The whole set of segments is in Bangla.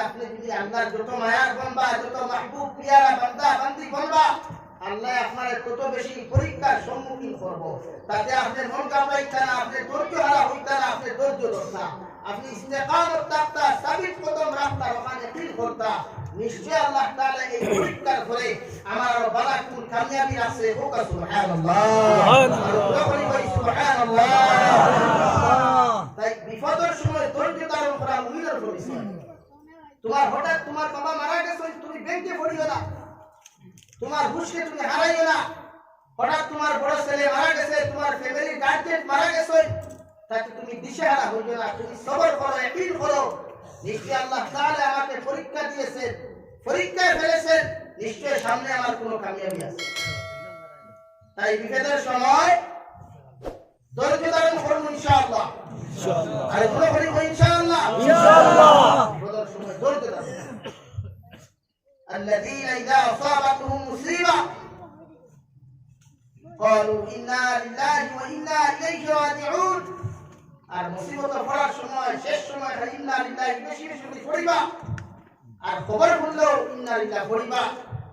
আপনি যদি আল্লাহর যত মায়ার বান্দা যত মাহবুব পিয়ারা বান্দা বান্দি বলবা আল্লাহ আপনার কত বেশি পরীক্ষার সম্মুখীন করব তাতে আপনি মন কাঁপাইতা না আপনি ধৈর্য হারা হইতা না আপনি ধৈর্য ধরতা আপনি ইস্তেকামত থাকতা সাবিত কদম রাখতা ওখানে ফিল করতা নিশ্চয় আল্লাহ তাআলা এই পরীক্ষার করে আমার বারাকুল কামিয়াবি আছে হোক সুবহানাল্লাহ সুবহানাল্লাহ তাই বিপদের সময় ধৈর্য ধারণ করা মুমিনের পরিচয় তোমার হঠাৎ তোমার বাবা মারা গেছে তুমি ব্যাংকে পড়িও না তোমার হুশকে তুমি হারাইও না হঠাৎ তোমার বড় ছেলে মারা গেছে তোমার ফ্যামিলির গার্জিয়ান মারা গেছে তাতে তুমি দিশেহারা হইও না তুমি সবর করো ইয়াকিন করো নিশ্চয় আল্লাহ তাআলা আমাকে পরীক্ষা দিয়েছেন পরীক্ষায় ফেলেছেন নিশ্চয় সামনে আমার কোনো কামিয়াবি আছে তাই বিপদের সময় ধৈর্য ধারণ করুন ইনশাআল্লাহ ইনশাআল্লাহ আর কোনো করি ইনশাআল্লাহ ইনশাআল্লাহ বিপদের সময় ধৈর্য ধারণ الذين إذا أصابتهم مصيبة قالوا إنا لله وإنا إليه راجعون আর মুসিবত পড়ার সময় শেষ সময় ইন্না লিল্লাহি বেশি বেশি করে পড়িবা আর খবর শুনলেও ইন্না লিল্লাহি পড়িবা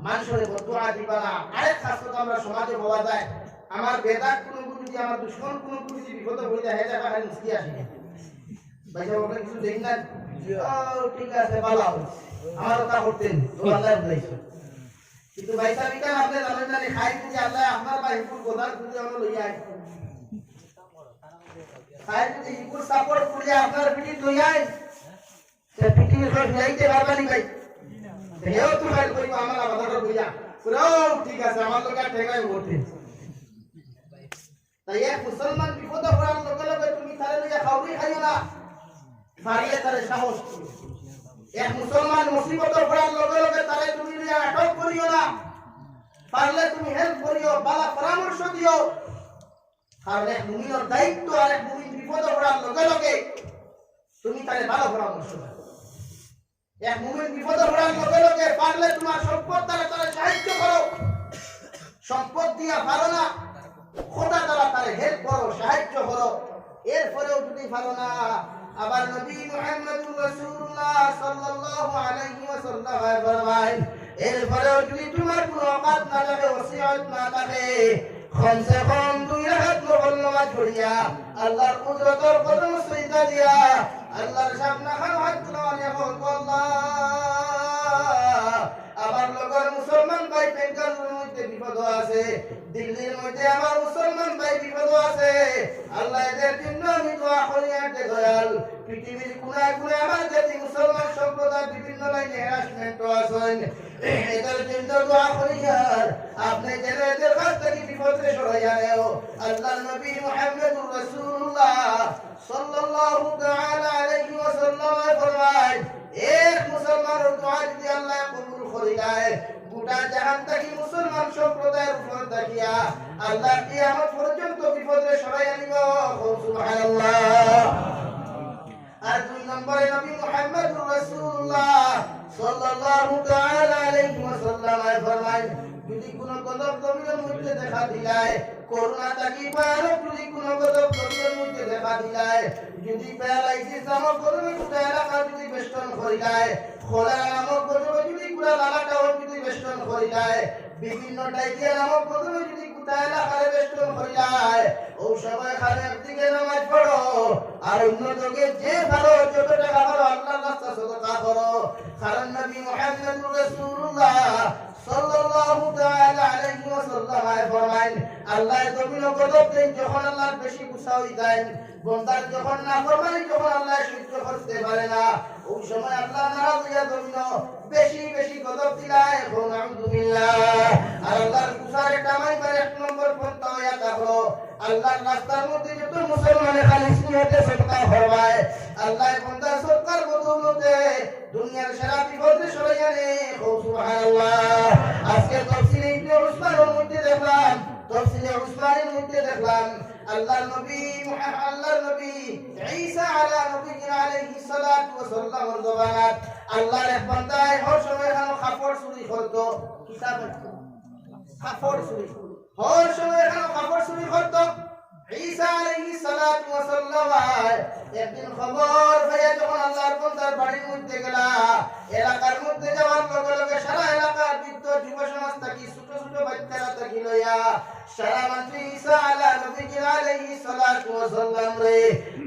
মানুষের বদুয়া দিবা না আরেক খাসত আমরা সমাজে বলা যায় আমার বেদাত কোন গুরু যদি আমার দুশমন কোন গুরু যদি বিপদে পড়ে যায় এটা খালি মুস্কি আসে ভাইয়া ওটা কিছু দেখ না ও ঠিক আছে ভালো আমার কথা করতেন তো আল্লাহ বলেছে কিন্তু ভাই সাহেব কেন আপনি জানেন না খাই যদি আল্লাহ আপনার ভাই ফুল গোদার যদি আমরা লইয়া আই খাই যদি হিকুর সাপোর্ট করে আপনার পিটি লইয়া আই সে পিটি সব যাইতে পারবানি ভাই হেও তো ভাই কই আমার বাজার লইয়া পুরো ঠিক আছে আমার লোক ঠেকাই করতে তাই এক মুসলমান বিপদে পড়ার লগে লগে তুমি তারে লইয়া খাওয়াই খাইও না মারিয়ে তারে সাহস এক মুসলমান মুসিবত পড়ার লগে লগে তারে তুমি লইয়া আটক করিও না পারলে তুমি হেল্প করিও বালা পরামর্শ দিও কারণ এক মুমিনের দায়িত্ব আর এক মুমিন বিপদে পড়ার লগে লগে তুমি তারে ভালো পরামর্শ দাও এক মুমিন বিপদে পড়ার লগে লগে পারলে তোমার সম্পদ দ্বারা তারে সাহায্য করো সম্পদ দিয়া পারো না খোদা দ্বারা তারে হেল্প করো সাহায্য করো এরপরেও যদি পারো না আবার নবী মুহাম্মদুর রাসূলুল্লাহ সাল্লাল্লাহু আলাইহি ওয়াসাল্লাম ফরমায় এরপরেও যদি তোমার কোনো অকাত না থাকে ওসিয়ত না থাকে কমসে কম 2 রাকাত নফল নামাজ পড়িয়া আল্লাহর কুদরতের কদম সিজদা দিয়া আল্লাহর সামনে হাত তুলে আল্লাহ আমার লগর মুসলমান ভাই বেঙ্গালুরুর মধ্যে বিপদ আছে দিল্লির মধ্যে আমার মুসলমান ভাই বিপদ আছে আল্লাহ এদের জন্য আমি দোয়া করি আর দয়াল পৃথিবীর কোনায় কোনায় আমার জাতি মুসলমান সম্প্রদায় বিভিন্ন লাইনে হ্যারাসমেন্ট আছেন এদের জন্য দোয়া করি আর আপনি যেন এদের কাছ থেকে বিপদে সরাইয়া নেও আল্লাহর নবী মুহাম্মদুর রাসূলুল্লাহ সাল্লাল্লাহু তাআলা আলাইহি ওয়াসাল্লাম ফরমায় এক মুসলমানের দোয়া যদি আল্লাহ কবুল করে দেয় গোটা জাহান থেকে মুসলমান সম্প্রদায়ের উপর দেখিয়া আল্লাহ কিয়ামত পর্যন্ত বিপদে সরাইয়া নিব সুবহানাল্লাহ আর 2 নম্বরে নবী মুহাম্মদুর রাসূলুল্লাহ সাল্লাল্লাহু তাআলা আলাইহি ওয়াসাল্লাম ফরমায় যদি কোনো গজব জমিনের মধ্যে দেখা দিলায় করোনা থাকি পারে যদি কোনো গজব জমিনের মধ্যে দেখা দিলায় যদি প্যারালাইসিস নামক গজব গোটা এলাকা যদি বেষ্টন করিলায় খোলার নামক গজব যদি পুরা লালাটাও যদি বেষ্টন করিলায় বিভিন্ন ডায়রিয়া নামক গজব যদি গোটা এলাকায় বেষ্টন করিলায় ও সবাই খানে একদিকে নামাজ পড়ো আর অন্য দিকে যে ভালো যত টাকা ভালো আল্লাহর রাস্তায় সাদকা করো কারণ নবী মুহাম্মদুর রাসূলুল্লাহ সাল্লাল্লাহু তাআলা আলাইহি ওয়াসাল্লাম ফরমায় আল্লাহ জমিন গজব দেন যখন আল্লাহর বেশি গুসা হই যায় বন্দার যখন নাফরমানি যখন আল্লাহ সহ্য করতে পারে না ওই সময় আল্লাহ নারাজ হইয়া জমিন বেশি বেশি গজব দিলায় আলহামদুলিল্লাহ আর আল্লাহর গুসারে টামাই করে 1 নম্বর পন্থা হইয়া থাকলো আল্লাহর রাস্তার মধ্যে যত মুসলমানের খালিস নিয়তে সদকা ফরমায় আল্লাহ বন্দার সদকার বদৌলতে দুনিয়ার সারা বিপদে সরাইয়া নে সুবহানাল্লাহ আজকে তাফসীরে ইবনে উসমানের মধ্যে দেখলাম তাফসীরে উসমানের মধ্যে দেখলাম আল্লাহর নবী ঈসা আলা নবীনা আলাইহিস সালাতু ওয়াস সালামের জবানাত আল্লাহর এক বান্দায় হর সময় খানো কাপড় চুরি করত কিতাব কাপড় চুরি হর সময় খানো কাপড় চুরি করত ঈসা আলাইহিস সালাতু ওয়াস সালাম একদিন খবর পেয়ে যখন আল্লাহর বান্দার বাড়ির মধ্যে গেলা, এলাকার মধ্যে যাওয়ার লগে লগে সারা এলাকার বৃদ্ধ যুব সমাজ থাকি ছোট ছোট বাচ্চারা থাকি লইয়া সারা মানুষ ঈসা আলাইহিস সালাতু ওয়াস সালাম রে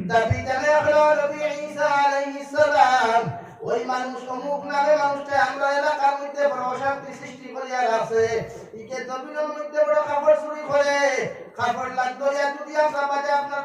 দাবি জানে হলো নবী ঈসা আলাইহিস সালাম। ওই মানুষ অমুক নামে মানুষটা আমরা এলাকার মধ্যে বড় অশান্তি সৃষ্টি করিয়া রাখছে, ইকে জমিনের মধ্যে বড় কাপড় চুরি করে, কাপড় লাগতো যদি আমরা বাজে আপনার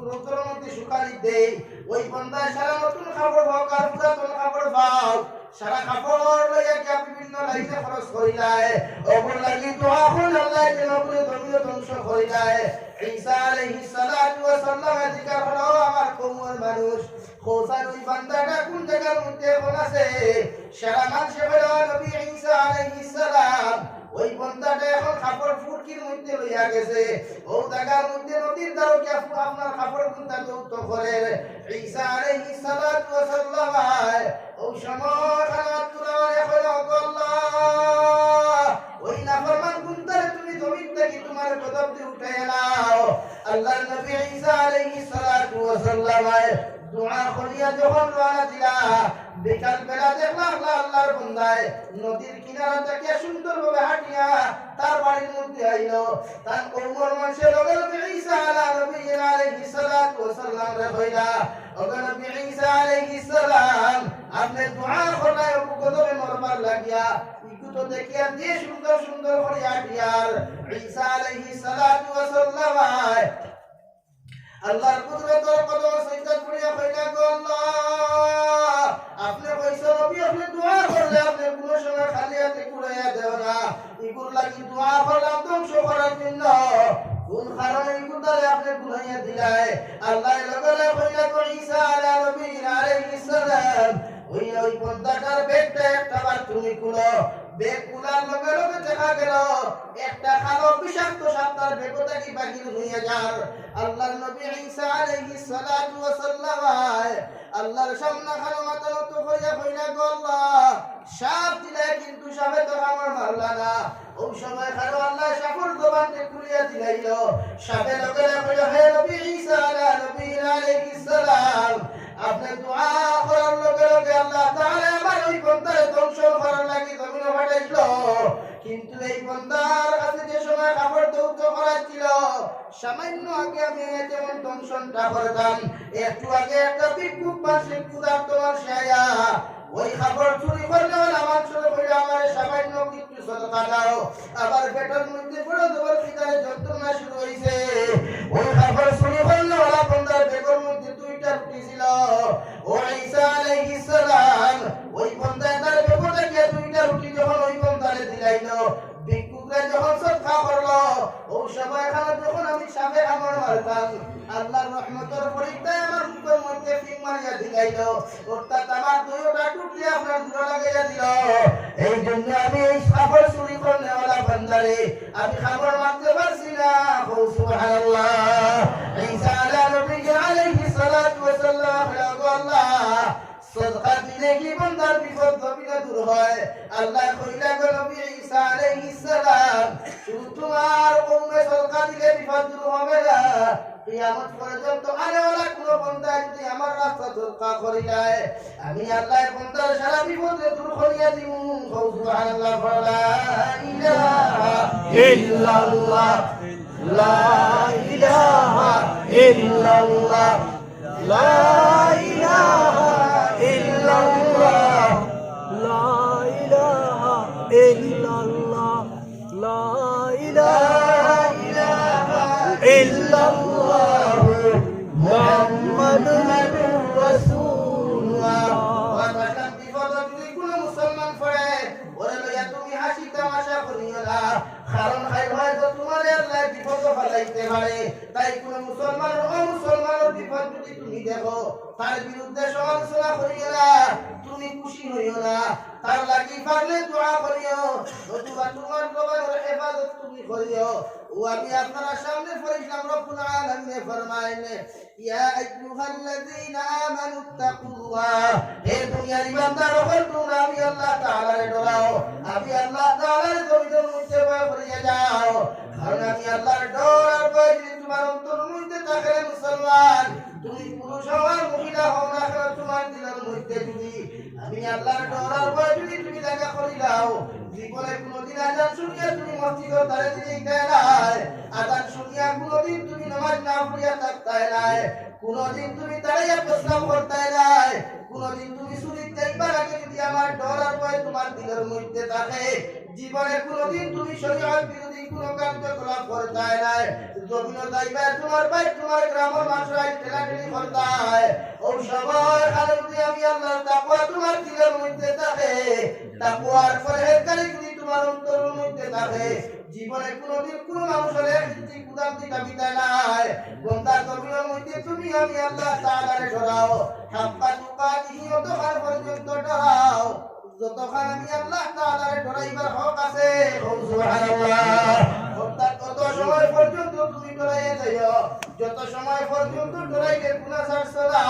রোদ্রের মধ্যে শুকাই দেই, ওই বন্ধায় সারা নতুন কাপড় পাও আর পুরাতন কাপড় পাও, সারা কাপড় লইয়া গিয়া বিভিন্ন লাইনে খরচ করিলায়, ওপর লাগি দোয়া হল আল্লাহ যেন পুরো জমিনে ধ্বংস করিলায়। ঈসা আলাইহিস সালাতু ওয়াস সালাম জিজ্ঞাসা হলো আমার কওমের মানুষ খোসার ওই বান্দাটা কোন জায়গার মধ্যে এখন আছে? সারা মানুষে বলে নবী ঈসা আলাইহিস সালাম ওই বান্দাটা এখন কাপড় ফুটকির মধ্যে লইয়া গেছে, ও জায়গার মধ্যে নদীর ধারে কি আপনার কাপড় কোনটা দৌত করে? ঈসা আলাইহিস সালাতু ওয়াস সালাম ও সময় খানাত তুলারে হলো আল্লাহ ওই নাফরমান গুনতারে তুমি জমিন থেকে তোমার গজব দিয়ে উঠায় নাও। আল্লাহর নবী ঈসা আলাইহিস সালাতু ওয়াস সালাম দোয়া করিয়া যখন রওনা দিলা, বিকাল বেলা দেখলাম আল্লাহর বান্দায় নদীর কিনারা থেকে সুন্দরভাবে হাঁটিয়া তার বাড়ির মধ্যে আইলো। তার কওমের মানুষের লগে লগে ঈসা আলাইহিস সালাতু ওয়াস সালাম রে কইলা, ও নবী ঈসা আলাইহিস সালাম আপনি দোয়া করায় গজবে মরবার লাগিয়া ইকু তো দেখিয়া দিয়ে সুন্দর সুন্দর করে হাঁটিয়ার। ঈসা আলাইহিস সালাতু ওয়াস সালাম আল্লাহর কুদরতের কদম সিজদা করিয়া কইলা, গো আল্লাহ আপনি কইছো নবী আপনি দোয়া করলে আপনি কোন সময় খালি হাতে কুড়াইয়া দেও না, ইগুর লাগি দোয়া করলাম ধ্বংস করার জন্য, কোন কারণে ইগুদারে আপনি কুড়াইয়া দিলাই? আল্লাহ লগলে কইলা, গো ঈসা আলাইহিস সালাম ওই বন্দাটার বেগটা একটা বার তুমি খুলো। বেগ খোলার লগে লগে দেখা গেল একটা কালো বিষাক্ত সাপ তার বেগটা কি বাহির হইয়া যার। আল্লাহর নবী ঈসা আলাইহিস সালাতু ওয়াস সালাম আল্লাহর সামনে খালো মাথা নত করিয়া কইলা, গো আল্লাহ সাপ দিলে কিন্তু সাপে তো আমার মারলা না। ওই সময় খালো আল্লাহ সাপের জবানকে খুলিয়া দিলাইল। সাপে লগে লগে কইল, হে নবী ঈসা আলাইহিস সালাম আপনি দোয়া করার লগে লগে আল্লাহ তাআলা আমার ওই বান্দার ধ্বংস করার লাগি জমিনে পাঠাইছিল, কিন্তু এই বান্দার কাছে যে সময় কাপড় দৌত করা ছিল সামান্য আগে আমি যেমন ধ্বংসটা করতাম, একটু আগে একটা বিক্ষুব্ধ মানসিক ক্ষুধার্ত মানুষ আয়া ওই কাপড় চুরি করলে আমার ছোট করে আমার সামান্য কিছু সদকা দাও, আবার পেটের মধ্যে বড় জবর খিদারে যন্ত্রণা শুরু হইছে। ওই কাপড় চুরি করলে ওলা বান্দার বেগের মধ্যে দুইটা রুটি ছিল। ও ঈসা আলাইহিস সালাম ওই বান্দার বেগটা কি দুইটা রুটি যখন ওই বান্দারে দিলাইলো, ভিক্ষুকরা যখন সদকা করলো, ওই সময় খানা যখন আমি সাপে আমার মারতাম আল্লাহর রহমতের পরীক্ষায় আমার মুখের মধ্যে ফিং মারিয়া দিলাইলো, অর্থাৎ আমার দুইটা টুকলি আপনার দূরে লাগাইয়া দিল। এই জন্য আমি এই কাপড় চুরি করলে ওলা বান্দারে আমি খাবার মারতে পারছি না। সুবহানাল্লাহ। ঈসা আলাইহিস সালাতু ওয়াস সালাম আল্লাহ সদকা দিলে কি বান্দার বিপদ বিনা দূর হয়। আল্লাহ কইলা, গো নবী ঈসা আলাইহিস সালাম শুধু তোমার কওমে সদকা দিলে বিপদ দূর হবে না, কিয়ামত পর্যন্ত আরে ওলা কোন বান্দা যদি আমার রাস্তা সদকা করিলায় আমি আল্লাহ বান্দার সারা বিপদ দূর করিয়া দিব। সুবহানাল্লাহ। লা ইলাহা ইল্লাল্লাহ লা ইলাহা ইল্লাল্লাহ লা ইলাহা ইল্লাল্লাহ লা ইলাহা ইল্লাল্লাহ লা ইলাহা ইল্লাল্লাহ মুহাম্মাদুর রাসূলুল্লাহ। ওয়ালাকাম বিপদত কোন মুসলমান পড়ে ওরে লইয়া তুমি হাসি তামাশা করিও না, কারণ হয়তো তোমার আল্লাহ বিপদ ফলাইতে পারে। তাই কোন মুসলমানের অমুসলমানের বিপদ যদি তুমি দেখো তার বিরুদ্ধে সমালোচনা করিও না, তুমি খুশি হইও না, তার লাগি পারলে দোয়া করিও, নতুবা তোমার জবানের হেফাজত তুমি করিও। ও আমি আপনারা সামনে পড়িলাম রব্বুল আলামিন ফরমায়েন, ইয়া আইয়ুহাল্লাযীনা আমানুত্তাকুল্লাহ, হে দুনিয়ার ইমানদারগণ তোমরা আমি আল্লাহ তাআলার ডরাও, আমি আল্লাহ তাআলার জমিনের মধ্যে ভয় করিয়া যাও। কারণ আমি আল্লাহর ডর আর ভয় যদি তোমার অন্তরের মধ্যে থাকে মুসলমান, তুমি পুরুষ হও আর মহিলা হও না কেন, তোমার দিলের মধ্যে যদি আমি আল্লাহর ডর আর ভয় যদি তুমি জায়গা করি দাও, জীবনে কোনোদিন আজান শুনিয়া তুমি মসজিদের দ্বারে দিকে নাই, আজান শুনিয়া কোনোদিন তুমি নামাজ না পড়িয়া থাকতে নাই, কোনোদিন তুমি দাঁড়াইয়া প্রস্তাব করতে নাই, কোনোদিন তুমি সুরিত দেখবার আগে যদি আমার ডর আর ভয় তোমার দিলের মধ্যে থাকে, জীবনে কোনোদিন তুমি শরীয়ত বিরোধী কোনো কার্যকলাপ করতে নাই, জমিন যাইবার তোমার ভাই তোমার গ্রামের মানুষরাই ঠেলাঠেলি করতে হয়, ও সময় আলমদি আমি আল্লাহর তাকওয়া তোমার দিলের মধ্যে থাকে, তাকওয়ার পরহেজগারি যদি তোমার অন্তরের মধ্যে থাকে, জীবনে কোনোদিন কোনো মানুষের একটি কুদান্তি কাবিতা নাই, বন্দার জমিনের মধ্যে তুমি আমি আল্লাহ তাআলারে ডরাও, হাক্কা তুকাতিহি যতক্ষণ পর্যন্ত ডরাও, যতক্ষণ আমি আল্লাহ তাআলারে ডরাইবার হক আছে, সুবহানাল্লাহ, অর্থাৎ তত সময় পর্যন্ত তুমি ডরাইয়া যাও, যত সময় পর্যন্ত ডরাইলে গুনাহ ছাড়ছো না,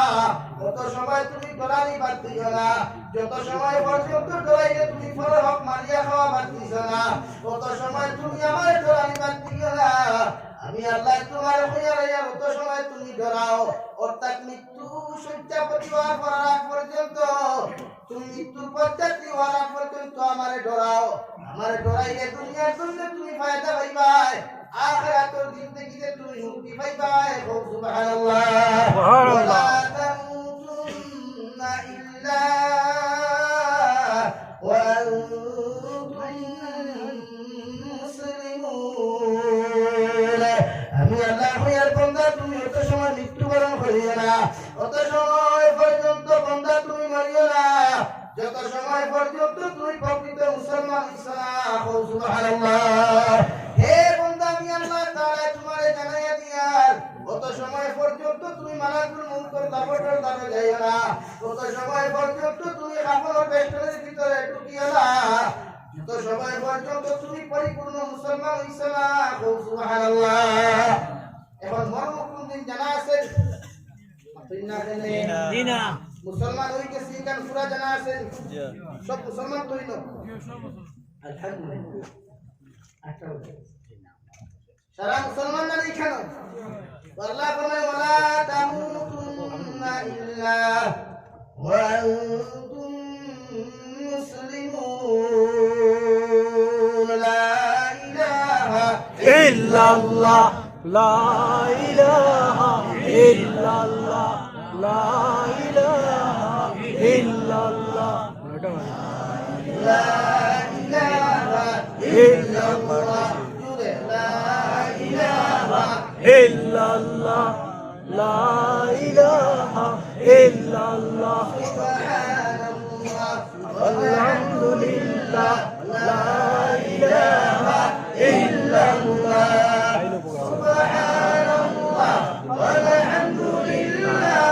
তত সময় তুমি ডরানি বাদ দিও না, যত সময় পর্যন্ত ডরাইলে তুমি পরের হক মারিয়া খাওয়া বাদ দিছো না, তত সময় তুমি আমার ডরানি বাদ দিও না, আমি আল্লাহ তোমার হইয়া তত সময় তুমি ডরাও, অর্থাৎ মৃত্যু শয্যা প্রতিবার করার আগ পর্যন্ত, তুমি মৃত্যুর পদ্ধতি হওয়ার আগ পর্যন্ত আমারে ডরাও, আমারে ডরাইলে দুনিয়ার জন্য তুমি ফায়দা পাইবাই, আখিরাতের জিন্দেগিতে তুমি মুক্তি পাইবাই, সুবহানাল্লাহ, সুবহানাল্লাহ, তামুতুন্না ইল্লা ওয়া আনতুম মুসলিমুন, আমি আল্লাহ হইয়ার বান্দা তুমি অত সময় মৃত্যুবরণ করিও না, অত সময় পর্যন্ত বান্দা তুমি মরিও না, যত সময় পর্যন্ত তুমি প্রকৃত মুসলমান হইছ না, সুবহানাল্লাহ, হে বান্দা আমি আল্লাহ তাআলা তোমারে জানাইয়া দিয়ার, অত সময় পর্যন্ত তুমি মালাকুল মউতের দাপটের দ্বারা যাইও না, অত সময় পর্যন্ত তুমি কাফনের বেষ্টনের ভিতরে ঢুকিও না, যত সময় পর্যন্ত তুমি পরিপূর্ণ মুসলমান হইছ না, সুবহানাল্লাহ। এখন মরণ দিন জানা আছে না, মুসলমান হই গেছি কারণ পুরা জানা আছে, সব মুসলমান তো হইল, আলহামদুলিল্লাহ, সারা মুসলমান না এখানে, আল্লাহ ফরমায় ওয়ালা তামুতুন্না ইল্লা ওয়া আনতুম মুসলিমুন, লা ইলাহা ইল্লাল্লাহ, লা ইলাহা ইল্লাল্লাহ, লা ইলাহা ইল্লাল্লাহ, লা ইলাহা ইল্লাল্লাহ, লা ইলাহা ইল্লাল্লাহ, লা ইলাহা ইল্লাল্লাহ, সুবহানাল্লাহ, আলহামদুলিল্লাহ, লা ইলাহা ইল্লাল্লাহ, সুবহানাল্লাহ, আলহামদুলিল্লাহ, লা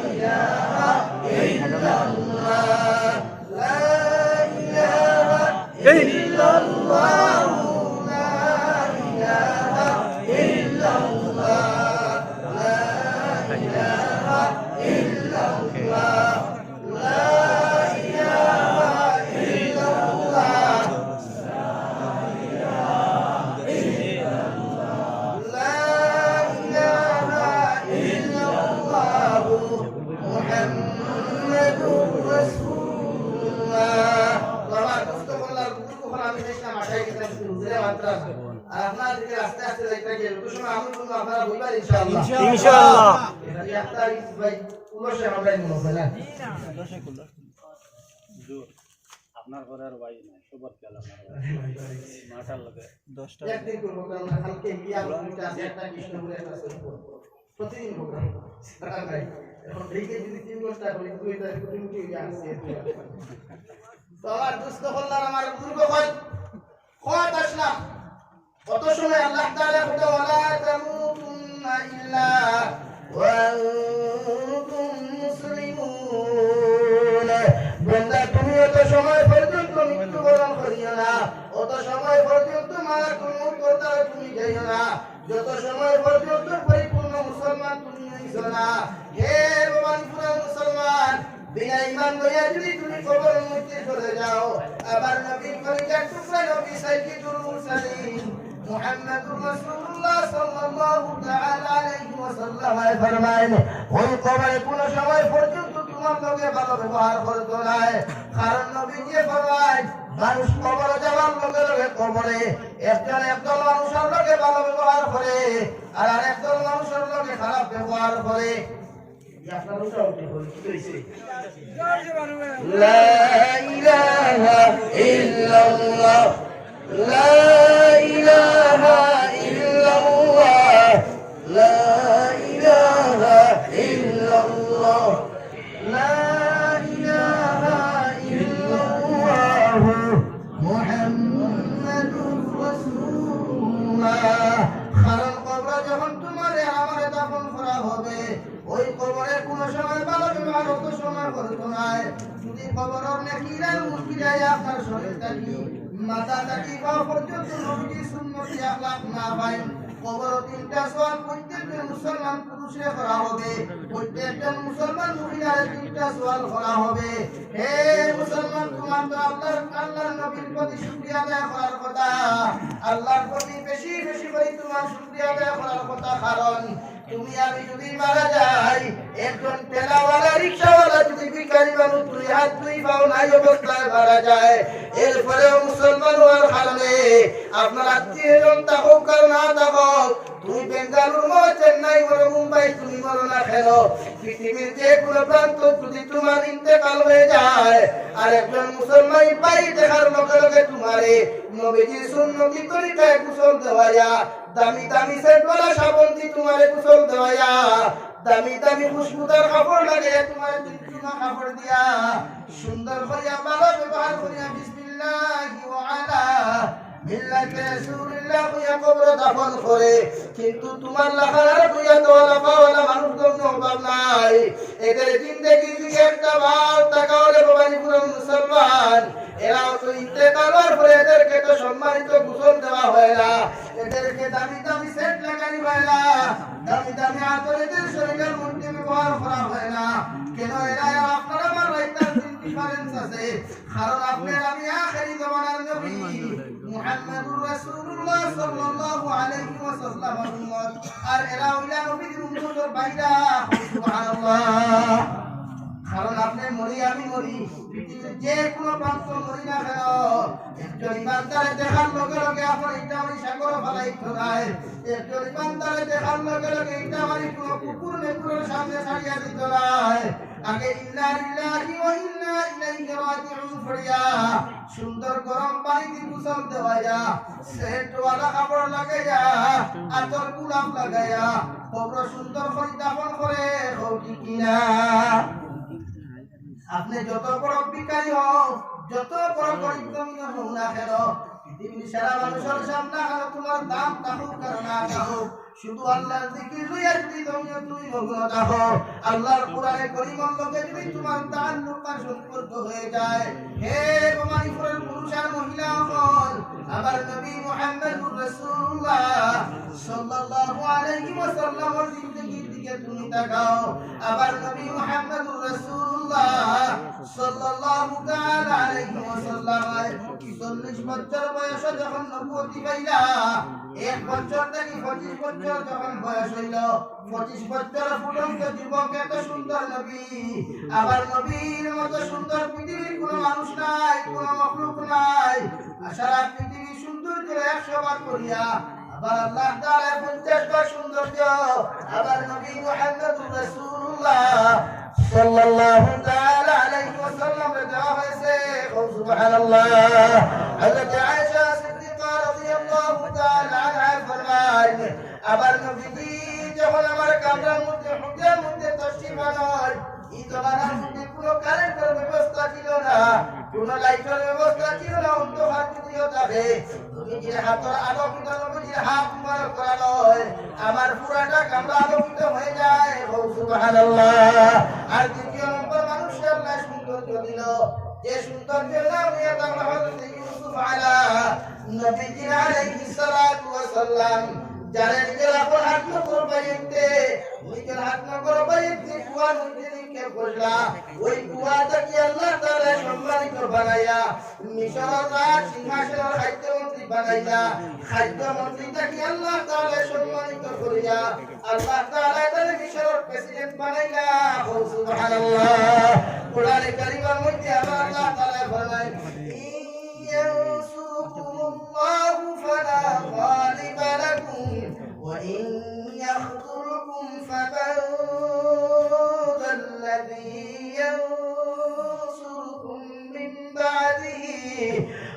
ইলাহা ইল্লাল্লাহ, লা ইলাহা ইল্লাল্লাহ, লা ইলাহা ইল্লাল্লাহ, লা ইলাহা ইল্লাল্লাহ, লা ইলাহা ইল্লাল্লাহ, লা ইলাহা ইল্লাল্লাহ, মুহাম্মাদুর রাসূলুল্লাহ। আমার কষ্ট করলাম বুকুখন আমি দেখলাম আশায় গেলাম হুজুরে মাত্রা, আর আপনার দিকে আস্তে আস্তে যাইতে গেল, তো সময় আমি বলবো আপনারা বলবেন ইনশাআল্লাহ, ইনশাআল্লাহ, এটা একটা ভাই উলসে আমরা নিব না, আপনার ঘরে আর ভাই নাই, সবার খেয়াল আপনার মাঠার লগে 10টা একদিন করবো কারণ কালকে গিয়া একটা আছে একটা কৃষ্ণপুরে একটা সৈকত প্রতিদিন প্রোগ্রাম সারা ভাই, এখন দেখে যদি 3 ঘন্টা করে 2 তারিখ করে উঠে গিয়ে আসছে, তো আমার দুস্থ হল্লার আমার বুজুর্গ ভাই খোয়াত আসলাম, কত সময় আল্লাহ তাআলা বলে ওয়ালা তামুতুন্না ইল্লা ওয়া আনতুম মুসলিমুন, বান্দা তুমি অত সময় পর্যন্ত মৃত্যুবরণ করিও না, অত সময় পর্যন্ত মালাকুল মউতের দ্বারা তুমি যাইও না, যত সময় পর্যন্ত পরিপূর্ণ মুসলমান তুমি হইছো না, হে ভগবানপুরা মুসলমান, বিনা ঈমান লইয়া যদি তুমি কবরের মধ্যে চলে যাও, আবার নবী কলিজার টুকরা নবী সাইয়্যিদুল মুরসালিন মুহাম্মদুর রাসূলুল্লাহ সাল্লাল্লাহু তাআলা আলাইহি ওয়াসাল্লাম ফরমায়েন ওই কবরে কোন সময় পর্যন্ত তোমার লগে ভালো ব্যবহার করতে নাই কারণ নবীজি ফরমায় মানুষ কবরে যাওয়ার লগে লগে কবরে একজন মানুষের লগে ভালো ব্যবহার করে আর আরেকজন মানুষের লগে খারাপ ব্যবহার করে আপনার উঠাউটি হইছে লা ইলাহা ইল্লাল্লাহ লা ইলাহা ইল্লাল্লাহ লা ইলাহা ইল্লাল্লাহ লা ইলাহা ইল্লাল্লাহ মুহাম্মাদুর রাসূলুল্লাহ কারণ কবরে যখন তোমারে আমারে দাফন করা হবে ওই কবরে কোন সময় ভালো ব্যবহার অত সময় করতো নাই যদি কবরের নাকিরা মুশকিলায় আপনার শরীরটা কি মাথা থাকি বা পর্যন্ত নবীর সুন্নতি আখলাক না পাই কবর তিনটা সওয়াল প্রত্যেকজন মুসলমান পুরুষে করা হবে প্রত্যেকজন মুসলমান মহিলার তিনটা সওয়াল করা হবে হে মুসলমান তোমার তো আল্লাহর নবীর প্রতি শুকরিয়া আদায় করার কথা আল্লাহর প্রতি বেশি বেশি করে তোমার শুকরিয়া আদায় করার কথা কারণ তুমি আমি যদি মারা যাই একজন ঠেলাওয়ালা রিকশাওয়ালা যদি ভিখারি মানুষ দুই হাত দুই পাও নাই অবস্থায় মারা যায় এরপরেও মুসলমান হওয়ার কারণে আপনার আত্মীয়জন থাকুক আর না থাকুক তুমি বেঙ্গালুরু মরো চেন্নাই মরো মুম্বাই তুমি মরো না কেন পৃথিবীর যে কোনো প্রান্ত যদি তোমার ইন্তেকাল হয়ে যায় আর একজন মুসলমান পাই দেখার লগে লগে তোমারে নবীজির সুন্নতি তরিকায় গোসল দেওয়া দামি দামি সেটওয়ালা সাবন দিয়ে তোমারে গোসল দেওয়া দামি দামি খুশবুদার কাপড় লাগে তোমার চুনা কাপড় দিয়া সুন্দর করিয়া ভালো ব্যবহার করিয়া বিসমিল্লাহি ওয়া আলা মিল্লাতি রাসূলিল্লাহ কইয়া কবর দাফন করে কিন্তু তোমার লাখার কইয়া তোলা পাওয়ালা মানুষ কোনো অভাব নাই এদের জিন্দেগি দিকে একটা বার তাকাওলে বাবানি পুরো মুসলমান এরাও তো ইন্তেকালের পরে এদেরকে তো সম্মানিত গোসল দেওয়া হয় না এদেরকে দামি দামি সেট লাগানি হয় না দামি দামি আতর এদের শরীরের মধ্যে ব্যবহার করা হয় না কেন এরা আপনার আমার রাইতার ডিফারেন্স আছে কারণ আপনার আমি আখেরি জমানার নবী মুহাম্মদুর রাসূলুল্লাহ সাল্লাল্লাহু আলাইহি ওয়াসাল্লাম উম্মত আর এরা হইলা নবীর উম্মতের বাইরা সুবহানাল্লাহ কারণ আপনি মরি আমি মরি পৃথিবীর যে কোনো প্রান্ত মরি না কেন একজন ইমানদারে দেখার লগে লগে আপনার এটা আমি সাগর ফেলাইতো নাই একজন ইমানদারে দেখার লগে লগে এটা আমি কোনো কুকুর নেকুরের সামনে ছাড়িয়া দিত নাই আগে ইন্না লিল্লাহি ওয়া ইন্না ইলাইহি রাজিউন পড়িয়া সুন্দর গরম পানি দিয়ে গোসল দেওয়া সেটওয়ালা কাপড় লাগাইয়া আতর গোলাপ লাগাইয়া কবর সুন্দর করে দাফন করে হোক কিনা আপনি যত বড় বিকারী হও যত বড় গরিব হও না কেন পৃথিবীর সারা মানুষের সামনে আর তোমার দাম থাকুক আর না থাকুক শুধু আল্লাহর জিকির লইয়া যদি তুমি মগ্ন থাকো আল্লাহর কোরআনে করিমের লগে যদি তোমার তাআল্লুক আর সম্পর্ক হয়ে যায় হে প্রমাণিপুরের পুরুষ আর মহিলা হল আমার নবী মুহাম্মদুর রাসূলুল্লাহ সাল্লাল্লাহু আলাইহি ওয়াসাল্লামের জিন্দেগির দিকে তুমি তাকাও আবার নবী মুহাম্মদুর রাসূলুল্লাহ সাল্লাল্লাহু তাআলা আলাইহি ওয়াসাল্লাম 40 বছর বয়সে যখন নবুয়তি পাইলা এক বছর থেকে 25 বছর যখন বয়স হইল 25 বছর পর্যন্ত যুবক এত সুন্দর নবী আবার নবীর মতো সুন্দর পৃথিবীর কোনো মানুষ নাই কোনো মাখলুক নাই সারা পৃথিবী সুন্দর করে 100 বার করিয়া আবার আল্লাহ তাআলা 50 বার সৌন্দর্য আবার নবী মুহাম্মদুর রাসূলুল্লাহ সাল্লাল্লাহু তাআলা আলাইহি ওয়াসাল্লাম দেওয়া হয়েছে সুবহানাল্লাহ হযরত আয়েশা সিদ্দিকা রাদিয়াল্লাহু তাআলা আনহা ফরমান আবার নবীজি যখন আমার কামরার মধ্যে হুজরার মধ্যে তশরিফ আনেন এই জমানার মধ্যে কোনো কারেন্টের ব্যবস্থা ছিল না কোনো লাইটের ব্যবস্থা ছিল না অন্ধকার যদিও যাবে নবীজির হাতের আলোকিত নবীজির হাত মুবারক করালো আমার পুরাটা কামরা আলোকিত হয়ে যায় সুবহানাল্লাহ আর দ্বিতীয় নম্বর মানুষের আল্লাহ সৌন্দর্য দিল যে সৌন্দর্য নাম নিয়ে আল্লাহ হযরত ইউসুফ নবীজি আলাইহিস সালাতু ওয়াস সালাম যারা নিজের আপন হাত নগর বাইতে নিজের হাত নগর বাইতে কুয়া নিজেকে বসলা ওই কুয়াটা কি আল্লাহ তাআলা সম্মানিত বানায়া মিশরের রাজ সিংহাসনের খাইতে মন্ত্রী বানাইলা খাদ্য মন্ত্রীটাকে আল্লাহ তাআলা সম্মানিত করিয়া আল্লাহ তাআলা তার মিশরের প্রেসিডেন্ট বানাইলা সুবহানাল্লাহ কোরআনে কারীমের মধ্যে আল্লাহ তাআলা ফরমায় ইয়ানসুরুকুমুল্লাহু ফালা গালিবা লাকুম ওয়া ইন ইয়াখযুরকুম ফামান যাল্লাযী ইয়ানসুরকুম মিন বা'দিহি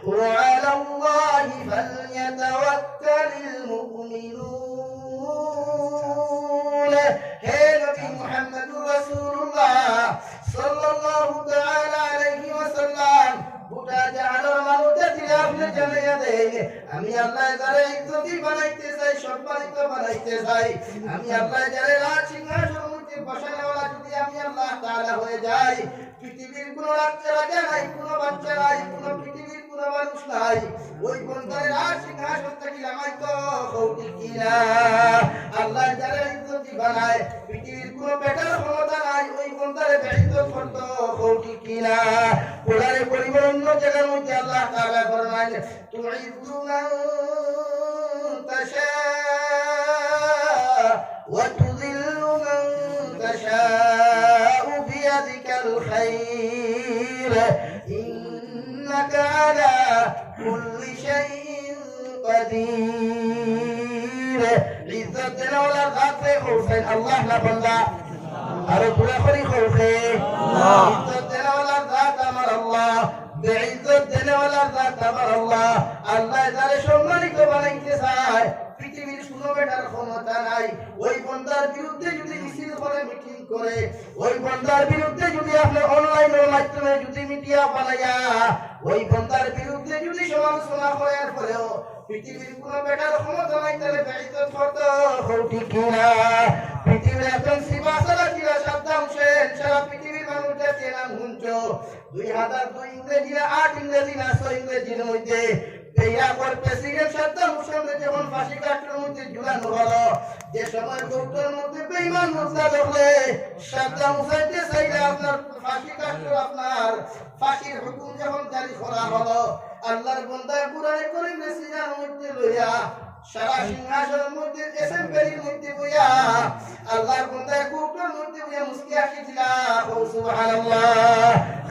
ওয়া আলাল্লাহি ফালইয়াতাওয়াক্কালিল মুমিনুন হে নবী মুহাম্মদুর রাসূলুল্লাহ সাল্লাল্লাহু তাআলা আলাইহি ওয়াসাল্লাম গোটা জাহানের মানুষদের আপনি জানিয়ে দেন আমি আল্লাহ যারে ইজ্জতি বানাইতে চাই সম্মানিত বানাইতে চাই আমি আল্লাহ যারে রাজ সিংহাসনের মধ্যে বসানোওয়ালা যদি আমি আল্লাহ তাআলা হয়ে যাই পৃথিবীর কোনো রাজা নাই কোনো বাচ্চা নাই কোনো পৃথিবীর কোনো মানুষ নাই ওই বন্দারে রাজ সিংহাসন থেকে নামাইতো কৌটি কিনা আল্লাহ যারে ইজ্জতি বানায় পৃথিবীর কোনো বেটার ক্ষমতা নাই ওই বন্দারে বেইজ্জত করতো কৌটি কিনা কোরআনে পরিবার অন্য জায়গার মধ্যে আল্লাহ তাআলা ফরমায় তুইযু মান তাশা ওয়া তুযিল্লু মান তাশা বিয়াদিকাল খায়র ইন্নাকা আলা কুল্লি শাইইন কাদির ইজ্জত দেওয়ালা যাতে হোসেন আল্লাহ না বান্দা আর পুরা করি খৌফে ইজ্জত দেওয়ালা যাত আমার আল্লাহ বেইজ্জত দেওয়ালা যাত আমার আল্লাহ আল্লাহ যারে সম্মানিত বানাইতে চায় পৃথিবীর কোনো বেটার ক্ষমতা নাই ওই বন্দার বিরুদ্ধে যদি মিছিল করে মিটিং করে ওই বন্দার বিরুদ্ধে যদি আপনি অনলাইনের মাধ্যমে যদি মিডিয়া বানাইয়া ওই বন্দার বিরুদ্ধে যদি সমালোচনা করার পরেও পৃথিবীর কোনো বেটার ক্ষমতা নাই তাহলে বেইজ্জত করতে কৌটি কিনা পৃথিবীর একজন সিপাহসালার ছিল সাদ্দাম হোসেন সারা পৃথিবীর মানুষদের নাম শুনছ 2002 ইংরেজি 8 ইংরেজি না 6 ইংরেজির মধ্যে ইরাকের প্রেসিডেন্ট সাদ্দাম হোসেনের যখন ফাঁসি কাটার মধ্যে ঝুলানো হলো যে সময় কোর্টের মধ্যে বেঈমান মুসা দেখলে সাদ্দাম হোসেনকে চাইলে আপনার ফাঁসি কাটলো আপনার ফাঁসির হুকুম যখন জারি করা হলো আল্লাহর বান্দা কুরআনে কারীম সিনার মধ্যে লইয়া সারা সিংহাসনের মধ্যে এসেম্বলির মধ্যে বইয়া আল্লাহর বান্দা কোর্টের মধ্যে বইয়া মুস্কি হাসিছিলা সুবহানাল্লাহ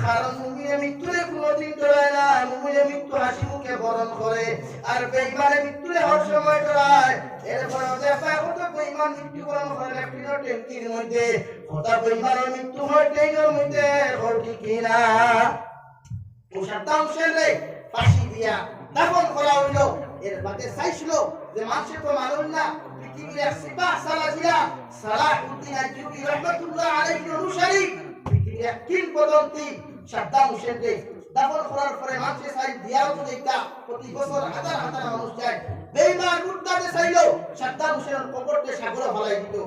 কারণ মুমিনে মৃত্যুরে কোনোদিন ডরায় না মুমিনে মৃত্যু হাসি মুখে বরণ করে আর বেঈমানে মৃত্যুরে হর সময় ডরায় এরপর দেখা কত বেঈমান মৃত্যুবরণ করে লেফটিনো ট্যাঙ্কির মধ্যে কত বেঈমানের মৃত্যু হয় ট্রেনের মধ্যে ঠিক কিনা ও সাদ্দাম হোসেন রে ফাঁসি দিয়া দাফন করা হইলো এর বাদে চাইছিল যে মানুষের তো মানুষ না পৃথিবীর এক সিপাহ সালাহ ছিল সালাহউদ্দিন আইয়ুবী রাহমাতুল্লাহ আলাইহি অনুসারী পৃথিবীর এক কিংবদন্তি সাদ্দাম হোসেন রে দাফন করার পরে মানুষের সাইড দিয়াও তো দেখতা প্রতি বছর হাজার হাজার মানুষ যায় বেঈমান মুর্তাদে চাইলো সাদ্দাম হোসেনের কবরকে সাগরে ফেলাই দিত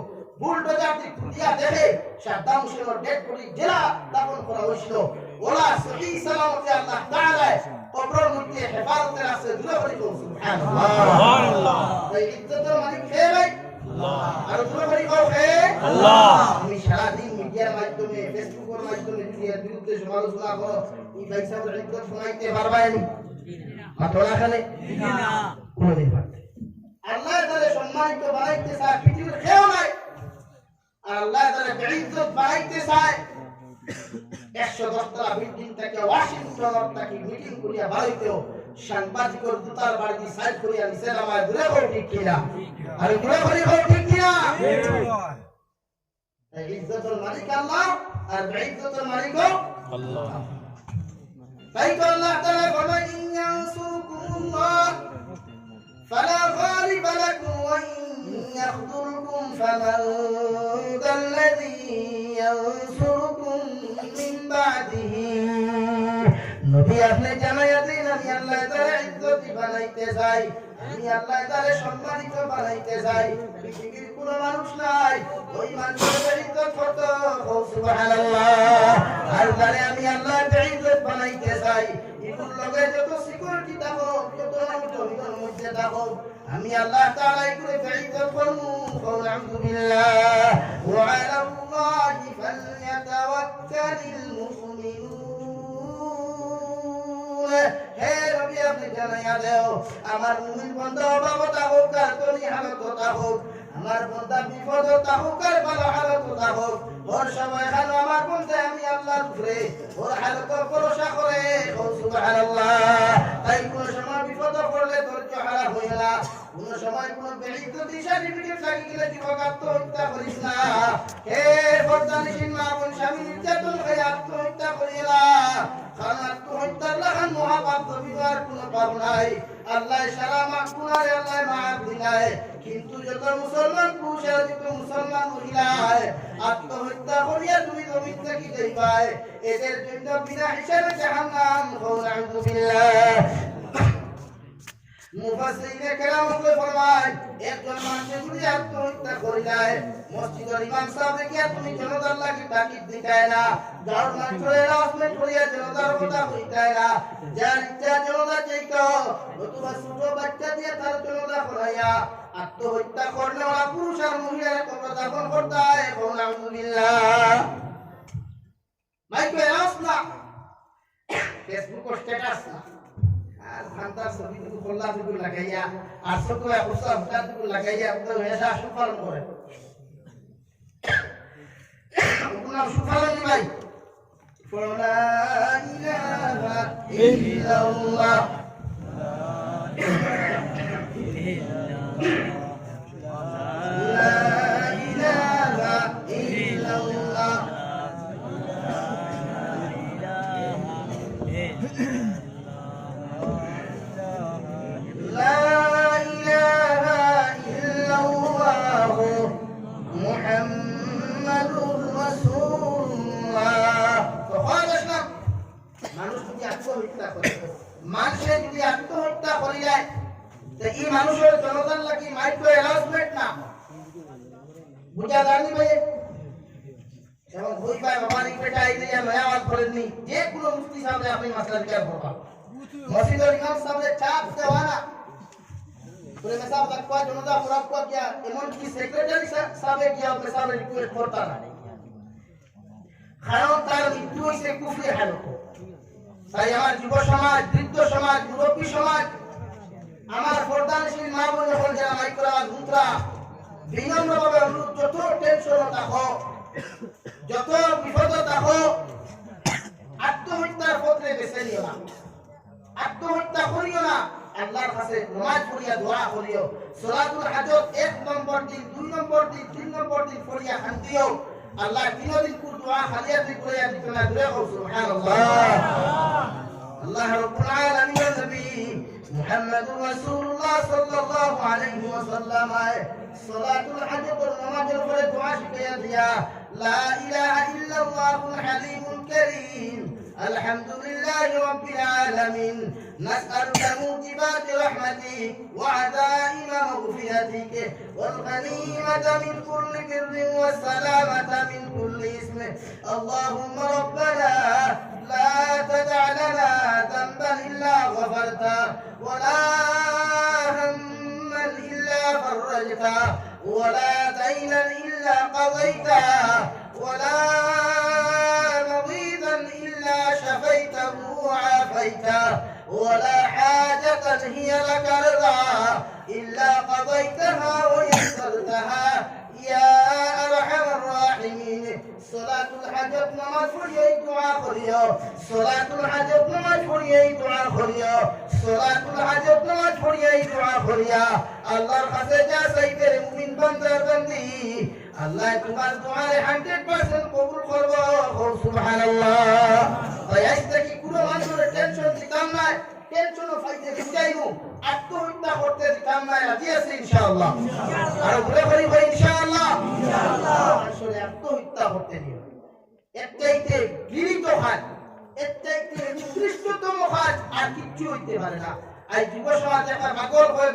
বুলডোজার দিয়ে খুঁটিয়া দেখে সাদ্দাম হোসেনের ডেড বডি জেলা দাফন করা হয়েছিল ওলা সহি সালামতে আল্লাহ তাআলা কবরের মধ্যে হেফাজতে রাখছে দুলা বলি সুবহানাল্লাহ সুবহানাল্লাহ এই ইজ্জতের মালিক কে ভাই আল্লাহ আর দুলা বলি কে আল্লাহ আমি সারা দিন মিডিয়ার মাধ্যমে ফেসবুকের মাধ্যমে দুনিয়ার বিরুদ্ধে সমালোচনা করো এই ভাই সাহেবের ইজ্জত শোনাইতে পারবানি মাথা খানে না কোনদিন পারবে আল্লাহ তাআলা সম্মানিত বানাইতে চায় পৃথিবীর কেউ নাই আল্লাহ তাআলা বেইজ্জত বানাইতে চায় 110 তলা বিল্ডিং থেকে ওয়াশিংটন থেকে মিটিং করিয়া বাড়িতেও সাংবাদিকর জুতার বাড়ি সাইড করিয়া নিচে নামায় দূরে করে ঠিক কিনা আর দূরে করে ঠিক কিনা এই ইজ্জতের মালিক আল্লাহ আর বেইজ্জতের মালিক আল্লাহ তাই তো আল্লাহ তাআলা ফরমায় ইয়ানসুরকুমুল্লাহ ফালা গালিবা লাকুম ওয়া ইয়াখযুরকুম ফামান যাল্লাযী ইয়ানসুরকুম মিন বা'দিহি নবী আপনি জানাইয়া দিন আমি আল্লাহ তাআলা ইজ্জতি বানাইতে চাই আমি আল্লাহ তাআলা সম্মানিত বানাইতে চাই পৃথিবীর কোনো মানুষ নাই ওই মানুষের ইজ্জত করতে সুবহানাল্লাহ আর যারে আমি আল্লাহ ইজ্জত বানাইতে চাই এগুলোর লগে যত সিকিউরিটি থাকো যত জমিনের মধ্যে থাকো আমি আল্লাহ তাআলা এগুলো ইজ্জত করবো আলহামদুলিল্লাহ ওয়া আলাল্লাহি ফালইয়াতাওয়াক্কালিল মুমিনুন হে নবী আপনি জানাইয়া দেও আমার মুমিন বান্দা অভাবতা হোক আর তনি হালততা হোক আমার বান্দা বিপদতা হোক আর ভালো হালততা হোক ওর সময় খান আমার বলতে আমি আল্লাহর উপরে ওর হালত ভরসা করে ও সুবহানাল্লাহ তাই কোন সময় বিপদ পড়লে ধৈর্য হারা হইল না কোন সময় কোন বেইজ্জতি সার্টিফিকেট লাগি গেলে যুবক আত্মহত্যা করিস না হে বর্দানিসীন মা বোন স্বামী নির্যাতন হয়ে আত্মহত্যা করিল কারণ আত্মহত্যার লাগান মহাপাপ বিবার কোন পাপ নাই আল্লাহ সারা মাফ কুনারে আল্লাহ মাফ দিলায় কিন্তু যত মুসলমান পুরুষ আর যত মুসলমান মহিলা আত্মহত্যা করিয়া তুমি জমিন থেকে যাইবাই এদের জন্য বিনা হিসাবে জাহান্নাম নাউযু বিল্লাহ মুফাসসিরিনে কেরাম ফরমায় একজন মানুষ যদি আত্মহত্যা করে যায় মসজিদের ইমাম সাহেব কি তুমি জনতার লাগি তাকিদ দিতায় না যার মাত্রে রাসমেন্ট করিয়া জনতার কথা কইতায় না যার ইচ্ছা জনতা চাইতো নতুবা ছোট বাচ্চা দিয়ে তার জনতা করাইয়া আত্মহত্যা করলে ওরা পুরুষ আর মহিলার কবর দাফন করতায় নাউযু বিল্লাহ মাইকে আসনা ফেসবুক স্ট্যাটাস না আর ভান্তার ছবি টুকু খোলা টুকু লাগাইয়া আর সকলে অবস্থা ভুটা টুকু লাগাইয়া তো এসা সুপালন করে ওনার সুপালন ভাই লা ইলাহা ইল্লাল্লাহ মানুষের যদি আত্মহত্যা করি যায় তো এই মানুষের জনতার লাগি মাইক্রো অ্যানাউন্সমেন্ট না বুঝা জানি ভাই এবং বই পায় বাবার বেটা এই যে নয়াবাদ করেননি যে কোনো মুফতি সামনে আপনি মাসলা বিচার করবা মসজিদের ইমাম সামনে চাপ দেওয়া না পুরো মেসাব রাখবা জনতা পুরাপ করা কিয়া এমন কি সেক্রেটারি সাহেব গিয়া আপনি সামনে রিকোয়েস্ট করতা না কারণ তার মৃত্যু হইছে কুফরি হালত তাই আমার যুব সমাজ বৃদ্ধ সমাজ মুরব্বী সমাজ আমার প্রধানশীল মা বোন যখন যারা মাইক্রো ঘুমরা বিনম্রভাবে অনুরোধ যত টেনশন থাকো যত বিপদ থাকো আত্মহত্যার পথে বেছে নিও না আত্মহত্যা করিও না আল্লাহর কাছে নামাজ পড়িয়া দোয়া করিও সালাতুল হাজত 1 নম্বর দিন 2 নম্বর দিন 3 নম্বর দিন পড়িয়া শান্তিও আল্লাহ 3 দিন কুর দোয়া খালিয়াতি করিয়া দিতে না দূরে হোক সুবহানাল্লাহ আল্লাহ রাব্বুল আলামিন নবী মুহাম্মদুর রাসূলুল্লাহ সাল্লাল্লাহু আলাইহি ওয়াসাল্লাম সালাতুল হাজতের নামাজের পরে দোয়া শিখিয়ে দিয়া লা ইলাহা ইল্লাল্লাহুল হালিমুল কারীম আলহামদুলিল্লাহি রাব্বিল আলামিন নাসআলুকা মুজিবাতি রাহমাতিক ওয়া আযাইমা মাগফিরাতিক ওয়াল গনিমাতা মিন কুল্লি বিররিন ওয়াস সালামাতা মিন কুল্লি ইসমিন আল্লাহুম্মা রাব্বানা লা তাদ'a লানা যামবান ইল্লা গফারতা ওয়া লা হাম্মান ইল্লা ফাররাজতা ওয়া লা দাইনান ইল্লা কাযাইতা ওয়া লা مريضا إلا شفيته وعافيته ولا حاجة هي لك رضا إلا قضيتها ويسرتها يا أرحم الراحمين صلاة الحاجة نماز পড়িয়ে দোয়া করিও صلاtul হাজত নামাজ পড়িয়ে দোয়া করিও صلاtul হাজত নামাজ পড়িয়ে দোয়া করিয়া আল্লাহর কাছে যা চাইবে মুমিন বান্দার বান্দি আল্লাহ তোমার দোয়ারে 100% কবুল করবে সুবহানাল্লাহ তাই আজকে কি কোনো মানুষের টেনশন দিতাম না টেনশনও ফাইতে বুঝাইবো আত্মহত্যা করতে দিতাম না রাজি আছে ইনশাআল্লাহ আর বলে করি ভাই ইনশাআল্লাহ আসলে আত্মহত্যা করতে দিও একটাইতে গিরিত হয় একটাইতে নিকৃষ্টতম কাজ আর কিচ্ছু হইতে পারে না আই যুব সমাজ একটা পাগল হয়ে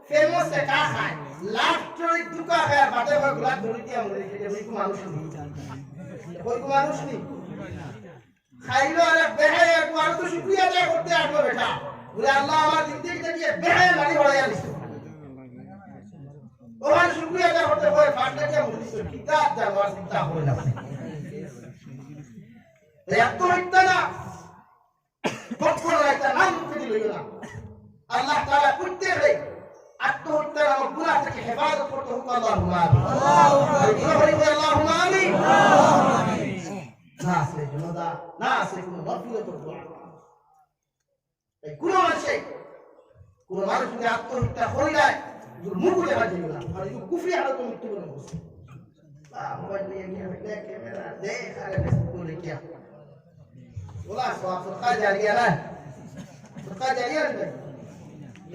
ফেমাস একটা খায় লাস্টে দুকা খায় বাটে করে গোলাপ ধরে দিয়া মরে গেছে ওই মানুষ নেই ওই মানুষ নেই খাইলো আর বেহায় আর তো শুকরিয়া আদায় করতে আসলো বেটা বলে আল্লাহ আমার জিন্দেগি থেকে বেহায় লাড়ি হড়াইয়া দিছে ওখানে শুকরিয়া আদায় করতে হয় ফাটটা দিয়া মরে গেছে কিতাব জানবার চিন্তা হয় না আত্মহত্যা না কখনো একটা নাম মুখে দিল না আল্লাহ তাআলা প্রত্যেককে আত্মহত্যা নামক গুনাহ থেকে হেফাজত করতে হোক আল্লাহুম্মা আমিন আল্লাহুম্মা আমিন না আসলে জনদা না আসলে কোনো মাগফিরাতুর দোয়া এই কোনো মানুষ যদি আত্মহত্যা করে যায় মুখ উঠে বাজে না আর এই কুফরি হালত মৃত্যুবরণ করছে মোবাইল নিয়ে গিয়ে ক্যামেরা দেখ আরে বলে কি বলা সব সরকার জারিয়া না সরকার জারিয়া না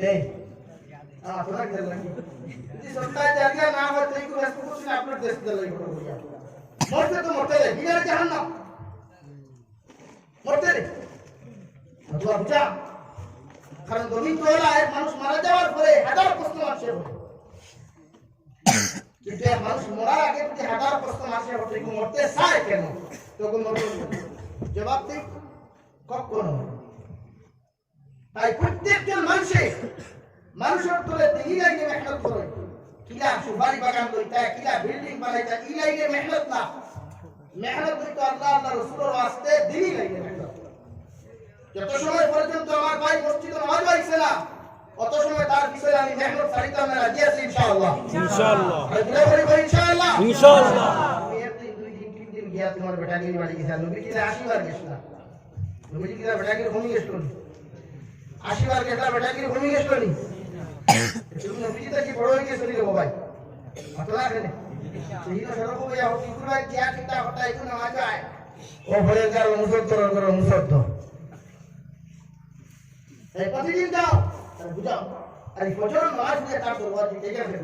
এই তোরা কি লাগি যদি সরকার জারিয়া না হয় তাই কোনো রেসপন্সিবিলিটি আপনার দেশ দল এই কথা বলিয়া মরতে তো মরতে রে বিনা জাহান্নাম মরতে রে তো বুঝা কারণ জমিন তোলায় মানুষ মারা যাওয়ার পরে হাজার প্রশ্ন আসে কিন্তু মানুষ মরার আগে যদি হাজার প্রশ্ন আসে মরতে চায় কেন তখন জবাব দিই কখনো তাই প্রত্যেকজন মানুষের তোলে দিই লাইনে মেহনত করে কিলা সুপারি বাগান লইতা কিলা বিল্ডিং বানাইতা ই লাইনে মেহনত না মেহনত হইতো আল্লাহ রাসূলের ওয়াস্তে দিই লাইনে মেহনত যত সময় পর্যন্ত আমার ভাই মসজিদে নামাজ পড়ছে না অত সময় তার পিছনে আমি মেহনত ছাড়িতাম না রাজি আছি ইনশাআল্লাহ ইনশাআল্লাহ আমি একদিন দুই দিন তিন দিন গিয়া তোমার বেটাগিরি বাড়ি গেছি নবী কি 80 বার গেছ না নবী কি বেটাগিরি ঘুমিয়ে গেছিল 80 বার গেছলা বেটাগিরি ঘুমিয়ে গেছিল নি তুমি নবী কি কি বড় হয়ে গেছিল রে ভাই মাতলা কেনে সেই তো সরব হইয়া কি করবা কি আকিটা হটাই কোন নামাজ আয় ও ভরে যাও মুসদ্দ এই প্রতিদিন যাও আর বুঝাও আর ফজর নামাজ দিয়ে তার দরবার দিতে গেলে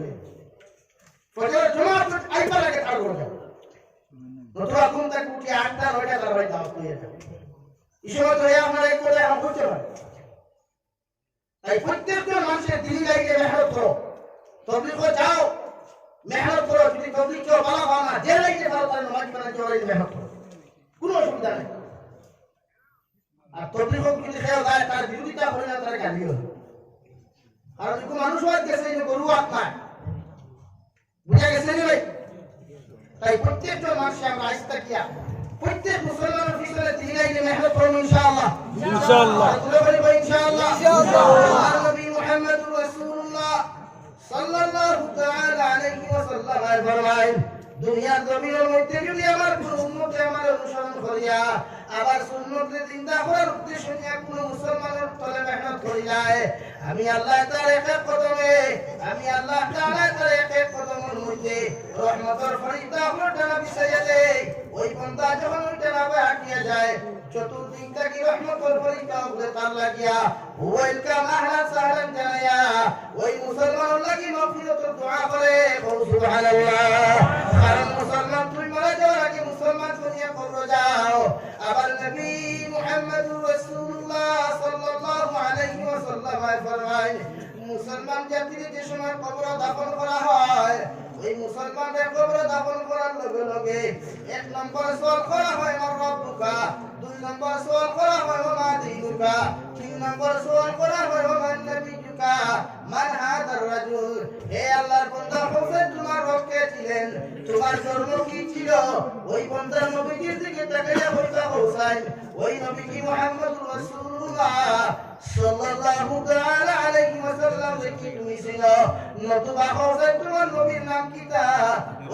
ফজর জমা আইবার আগে তার করে যাও নতুবা ঘুম থেকে উঠে 8টা 9টা দরবার দাও দিয়ে যাও ঈশ্বর তো আপনার এক করে আম করতে পারে তাই প্রত্যেকটা মানুষের দিলি লাইনে মেহনত করো তবলিগ যাও মেহনত করো যদি তবলিগ কেউ ভালো হয় না যে লাইনে ভালো তার নামাজ বানাতে লাইনে মেহনত করো কোনো অসুবিধা নেই আর তবলিগ যদি খেয়াল যায় তার বিরোধিতা করে না তার গালি হবে কারণ কোনো মানুষ হয় গেছে গরু আপনার বুঝা গেছে নি ভাই তাই প্রত্যেকটা মানুষের আমরা আস্থা কিয়া প্রত্যেক মুসলমানের পিছনে দিন লাইনে মেহনত করুন ইনশাআল্লাহ ইনশাআল্লাহ ইনশাআল্লাহ ইনশাআল্লাহ নবী মুহাম্মদুর রাসূলুল্লাহ সাল্লাল্লাহু তাআলা আলাইহি ওয়াসাল্লাম ফরমায়েন দুনিয়ার জমিনের মধ্যে যদি আমার কোন উম্মতে আমার অনুসরণ করিয়া আবার সুন্নতে জিন্দা করার উদ্দেশ্য নিয়ে কোন মুসলমানের তলে মেহনত করি যায় আমি আল্লাহ তাআলা এক কদমের মধ্যে রহমতের ফরিস্তা ডানা বিছাইয়া দেয় ওই বান্দা যখন ওই ডানা হাঁটিয়া যায় চতুর্দিক থেকে রহমতের ফরিস্তা উপরে তার লাগিয়া ওয়েলকাম আহলান সাহলান জানায়া ওই মুসলমানের লাগি মাগফিরাতের দোয়া করে সুবহানাল্লাহ কারণ মুসলমান তুই মারা যাওয়ার আগে মুসলমান দুনিয়া কবর যাও আবার নবী মুহাম্মদুর রাসূলুল্লাহ সাল্লাল্লাহু আলাইহি ওয়াসাল্লাম ফরমায় মুসলমান জাতিকে যে সময় কবর দাফন করা হয় ওই মুসলমানের কবর দাফন করার লগে লগে এক নম্বর সওয়াল করা হয় মান রব্বুকা দুই নম্বর সওয়াল করা হয় মা দীনুকা তিন নম্বর সওয়াল করা হয় মান নবিয়ুকা মান হাদার রাজুল হে আল্লাহর বান্দা হোসেন তোমার রব কে ছিলেন তোমার জন্ম কি ছিল ওই বান্দার নবীর দিকে তাকাইয়া বলতা হোসেন ওই নবী কি মুহাম্মদুর রাসূলুল্লাহ সাল্লাল্লাহু তাআলা আলাইহি ওয়াসাল্লাম কি তুমি ছিল নতুবা হোসেন তোমার নবীর নাম কি তা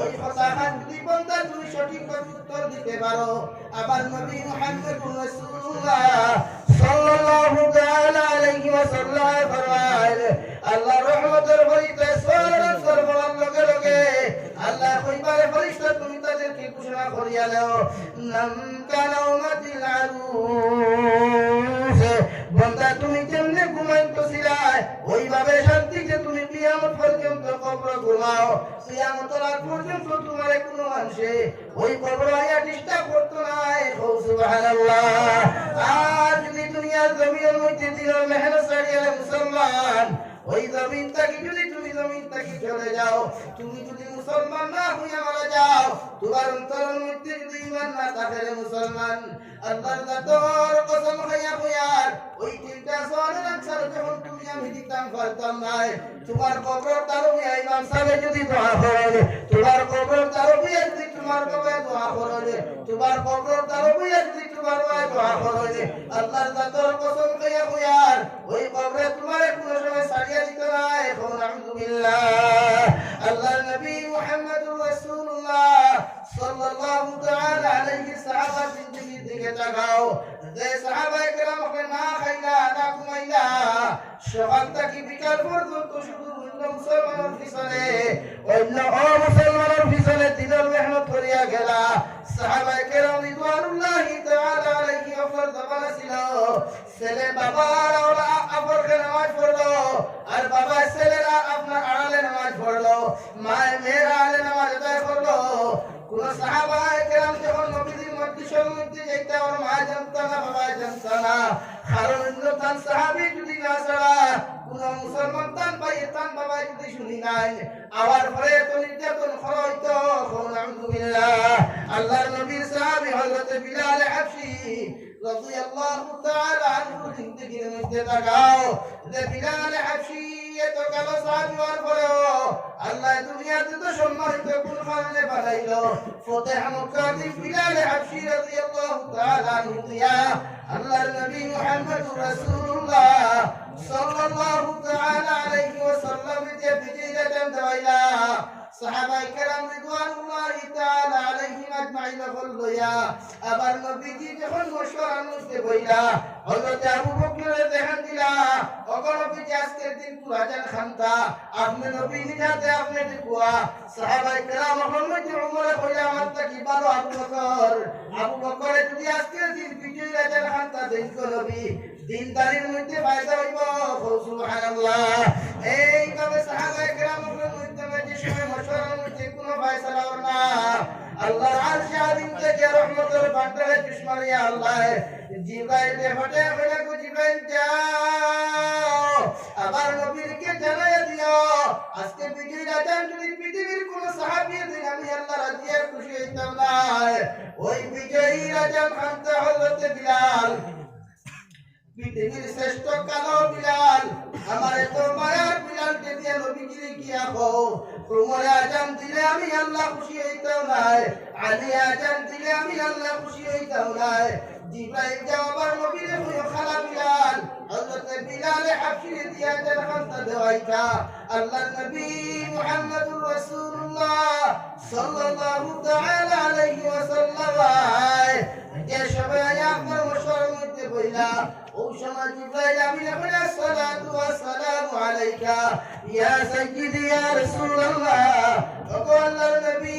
ওই ফসাহাত যদি বান্দা তুমি সঠিক উত্তর দিতে পারো আবার নবী মুহাম্মদুর রাসূলুল্লাহ সাল্লাল্লাহু তাআলা আলাইহি ওয়াসাল্লাম ফরমায় আল্লাহ রহমতের বরিতে সরবরাহ লগে লগে আল্লাহ কইবারে ফেরেশতা তুমি তাদেরকে ঘোষণা করিয়া দাও নাম কানা উম্মাতিল আরুস বান্দা তুমি কেমনে ঘুমাইতেছিলা ওইভাবে শান্তিতে তুমি কিয়ামত পর্যন্ত কবর ঘুমাও কিয়ামতের আগ পর্যন্ত তোমার কোনো মানুষে ওই কবর আয়া ডিস্টার্ব করতো না সুবহানাল্লাহ আর যদি দুনিয়ার জমিনের মধ্যে দিল মেহনত ছাড়িয়ে মুসলমান ওই জমিন থেকে যদি তুমি জমিন থেকে চলে যাও তুমি যদি মুসলমান না হইয়া মারা যাও তোমার অন্তরের মধ্যে যদি ঈমান না থাকে মুসলমান আল্লাহর জাতর কসম খাইয়া কইয়ার ওই তিনটা সওয়ালের আনসার যখন তুমি আমি দিতাম পারতাম না তোমার কবর তার উপরে ইমাম সাহেব যদি দোয়া করেন তোমার কবর তার উপরে যদি তোমার বাবা দোয়া করে তোমার কবর তারে বইয়া যদি তোমার বাবা দোয়া করে আল্লাহর জাতর কসম কইয়া কইয়ার ওই কবরে তোমার কোনো সময় ছাড়িয়া দিতে না এখন আলহামদুলিল্লাহ আল্লাহর নবী মুহাম্মদুর রাসূলুল্লাহ সাল্লাল্লাহু তাআলা আলাইহি সাহাবা জিন্দেগি দিকে তাকাও যে সাহাবায়ে কেরাম না খাইলা না ঘুমাইলা সকাল থেকে বিকাল পর্যন্ত শুধু মুসলমানের পিছনে অন্য অমুসলমানের পিছনে দিনের মেহনত করিয়া গেলা সাহাবায়ে কেরাম রিদওয়ানুল্লাহি তাআলা আলাইহি ওয়াফর জামানা ছিল ছেলে বাবার ওরা আপরকে নামাজ পড়লো আর বাবা ছেলেরা আপনার আড়ালে নামাজ পড়লো মায়ের মেয়েরা আড়ালে নামাজ আদায় করলো কোন সাহাবায়ে কেরাম যখন নবীজির মজলিসের মধ্যে যাইতে ওর মা জানতো না বাবা জানতো না কারণ তান সাহাবী যদি না ছাড়া কোন মুসলমান তান ভাই তান বাবা যদি শুনি নাই আবার পরে তো নির্যাতন করা হইতো আলহামদুলিল্লাহ আল্লাহর নবীর সাহাবী হযরত বিলাল হাবশী রাদিয়াল্লাহু তাআলা আনহু জিন্দেগির মধ্যে তাকাও যে বিলাল হাবশী এত কালো সাহাবী হওয়ার পরেও আল্লাহ দুনিয়াতে তো সম্মানিত কোন কারণে বানাইলো ফতেহ মুকাদ্দিম বিলাল হাবশী রাদিয়াল্লাহু তাআলা আনহু দিয়া আল্লাহর নবী মুহাম্মদুর রাসূলুল্লাহ সাল্লাল্লাহু তাআলা আলাইহি ওয়াসাল্লাম যে বিজয়দান দাইলা সাহাবায়ে কেরাম রিদওয়ানুল্লাহি তাআলা আলাইহিম আজমাইন বললয়া আবার নবীজি যখন মশওয়ারা করতে বইলা হযরত আবু বকরের দেখান দিলা ওগো নবীজি আজকের দিন পুরাজান খানতা আপনি নবী নিজাতে আপনি দেখুয়া সাহাবায়ে কেরাম মোহাম্মদ উমরে কইলা আমার কি ভালো আবু বকর যদি আজকের দিন বিজয় রাজান খানতা দেখো নবী দিনদারির মধ্যে ফায়দা হইব সুবহানাল্লাহ এইভাবে সাহাবায়ে কেরামের মধ্যে যে সময় মশওয়ারার মধ্যে কোনো ফয়সালা হলো না আল্লাহর আরশ আযীম থেকে রহমতের বান্দারে দুশমনিয়া আল্লাহ জিবরাইল হটে বলে কো জিবরাইল যাও আবার নবীকে জানাইয়া দিও আজকে বিজয় রাজান যদি পৃথিবীর কোন সাহাবী দিন আমি আল্লাহ রাজিয়া খুশি হইতাম না ওই বিজয়ী রাজা খানতা হযরত বিলাল পৃথিবীর শ্রেষ্ঠ কালো বিলাল আমার তো মায়ার বিলালকে দিয়ে নবীজির কি আবো তোমার আজান দিলে আমি আল্লাহ খুশি হইতাম না আলী আজান দিলে আমি আল্লাহ খুশি হইতাম না জিবরাইল যাওয়ার নবীরে কইও খালা বিলাল হযরত বিলাল হাবশী দিয়া জানাতা দেওয়াইতা আল্লাহর নবী মুহাম্মদুর রাসূলুল্লাহ সাল্লাল্লাহু তাআলা আলাইহি ওয়াসাল্লাম যে সবাই আপনার মশওয়ারার মধ্যে বইলা ও সময় জিবরাইল আমিন বলে আসসালাতু ওয়াসসালামু আলাইকা ইয়া সাইয়্যিদি ইয়া রাসূলুল্লাহ ওগো আল্লাহর নবী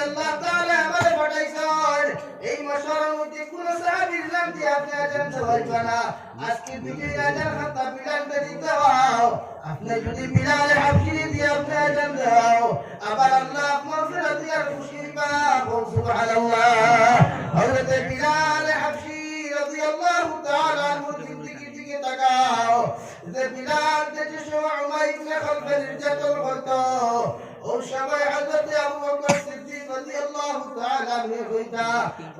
আল্লাহ তাআলা আমারে পাঠাইছেন এই মশওয়ারার মধ্যে কোন সাহাবীর নাম দিয়ে আপনি আজান দেওয়াইবা না আজকে বিজয় রাজার খাতা বিলালকে দিতে দাও আপনি যদি বিলাল হাবশী দিয়ে আপনি আজান দাও আবার আল্লাহ মাগফিরাত দিয়া খুশি হইবা সুবহানাল্লাহ হযরত বিলাল হাবশী রাদিয়াল্লাহু তাআলা আনহু জিন্দেগি দিকে তাকাও যে বিলাল যে সময় উমাইর ইবনে খালফের নির্যাতন করতো ও সময় হযরত আবু বকর সিদ্দিক রাদিয়াল্লাহু তাআলা আনহু কইতা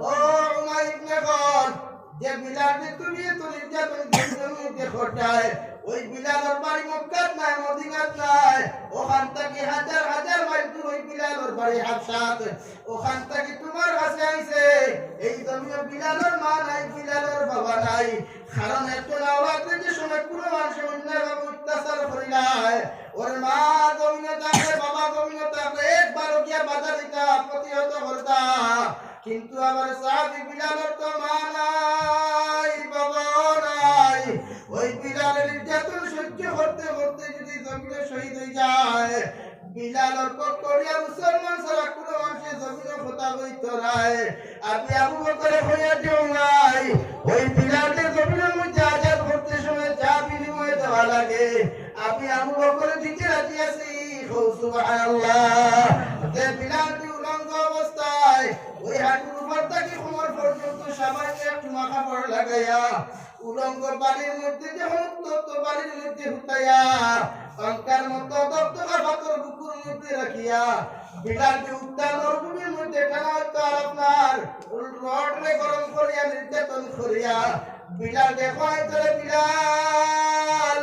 ও উমাইর ইবনে খালফ যে বিলালকে তুমি তো নির্যাতন করতে খোটায় ওই বিলালের বাড়ি মক্কাত নাই মদিনাত নাই ওখান থেকে হাজার হাজার মাইল দূর ওই বিলালের বাড়ি হাবশাত ওখান থেকে তোমার কাছে আইছে এই জমিনে বিলালের মা নাই বিলালের বাবা নাই কারণ এত আওলাদে যে সময় পুরো মানুষ অন্যায়ভাবে অত্যাচার করিলাই ওর মা জমিনে থাকলে বাবা জমিনে থাকলে একবার গিয়া বাধা দিতা প্রতিহত করতা কিন্তু আমার সাহাবী বিলালের তো মা নাই বাবা নাই ওই বিলালের নির্যাতন সহ্য করতে করতে যদি জমিনে শহীদ হয়ে যায় বিলালের পক্ষরিয়া মুসলমান ছাড়া কোনো মানুষের জমিনে কথা বলতো নাই আপনি আবু বকর হইয়া যাও নাই ওই বিলালের জমিনের মধ্যে আজাদ করতে সময় যা বিনিময়ে দেওয়া লাগে আপনি আবু বকরের দিকে রাজি আছি সুবহানাল্লাহ যে বিলালটি উলঙ্গ অবস্থায় ওই হাঁটুর উপর থেকে কোমর পর্যন্ত সামান্য একটু মাথা পড়ে লাগাইয়া উলঙ্গ বাড়ির মধ্যে যখন উত্তপ্ত বাড়ির মধ্যে হুতাইয়া অঙ্কার মতো দপ্তকা পাথর বুকুর মধ্যে রাখিয়া বিলালটি উত্তাল মরুভূমির মধ্যে টানা হতো আর আপনার রডরে গরম করিয়া নির্যাতন করিয়া বিলাল দেখায় তোরে বিলাল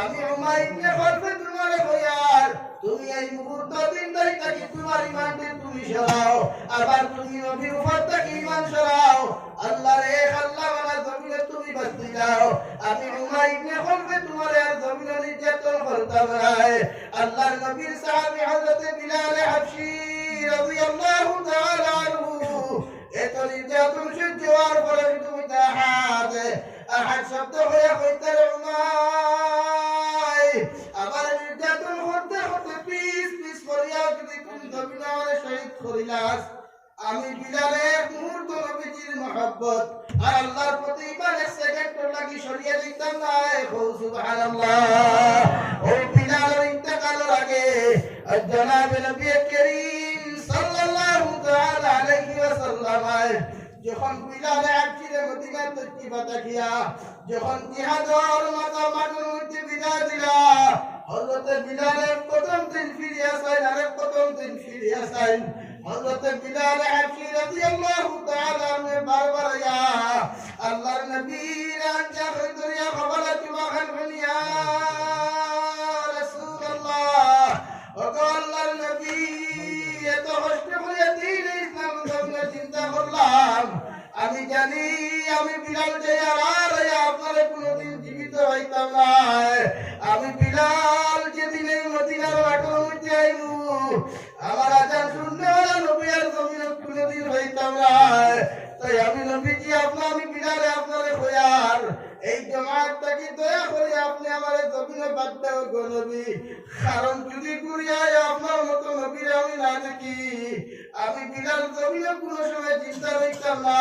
আমি উমাইর ইবনে খালফ তোমারে কইয়ার তুমি এই মুহূর্ত দিন তারিখটাকে তোমার ইমানকে তুমি সরাও, আবার তুমি নবীর উপর থেকে ইমান সরাও। আল্লাহর এক আল্লাহ বানা জমিনে তুমি বাঁচতে দাও। আমি উমার ইবনে খলফে তোমার আর জমিনে নির্যাতন করতাম না। আল্লাহর নবীর সাহাবী হযরত বিলাল হাবশী রাদিয়াল্লাহু তাআলা আনহু এত নির্যাতন সহ্য হওয়ার পরে তুমি আহাদ আহাদ শব্দ হয়ে কইতে উমার আবার নির্যাতন করতে করতে পিস পিস করিয়া যদি তুমি জমিনে আমারে শহীদ করিলাস, আমি বিলালের মুহূর্ত নবীজির মহব্বত আর আল্লাহর প্রতি ইমান এক সেকেন্ড লাগি সরিয়ে দিতাম না। সুবহানাল্লাহ। ও বিলালের ইন্তেকালের আগে জনাব নবী করিম সাল্লাল্লাহু তাআলা আলাইহি ওয়াসাল্লাম যখন বিলাল হাবশীরে মদিনা তৈবা তাকিয়া যখন জিহাদের মাঠের মধ্যে বিদায় দিলা, হযরত বিলালের প্রথম দিন ফিরে আসেন, আরেক প্রথম দিন ফিরে আসেন। হযরত বিলাল হাবশী রাদিয়াল্লাহু তাআলা আনহু বারবার ইয়া আল্লাহর নবীর আনজা খরিয়া কবলা চুমা খান ইয়া রাসূলুল্লাহ, ও আল্লাহর নবী এত কষ্ট করে দিন ইসলাম ধর্মের চিন্তা করলাম, আমি জানি আমি বিলাল যে আর আপনারে কোনোদিন জীবিত হইতাম না। আমি বিলাল যেদিন এই মদিনার মাঠের মধ্যে আইমু আমার আজান শুনতে ওরা নবী আর জমিনে কোনোদিন হইতাম না। তাই আমি নবীজি আমি বিলালে আপনারে খোয়ার এই জমাতটাকে দয়া করে আপনি আমার জমিনে বাদ দাও গো নবী, কারণ যদি ঘুরিয়ায় আপনার মতো নবীর আমি না দেখি আমি বিলাল জমিনে কোনো সময় চিন্তা করতাম না।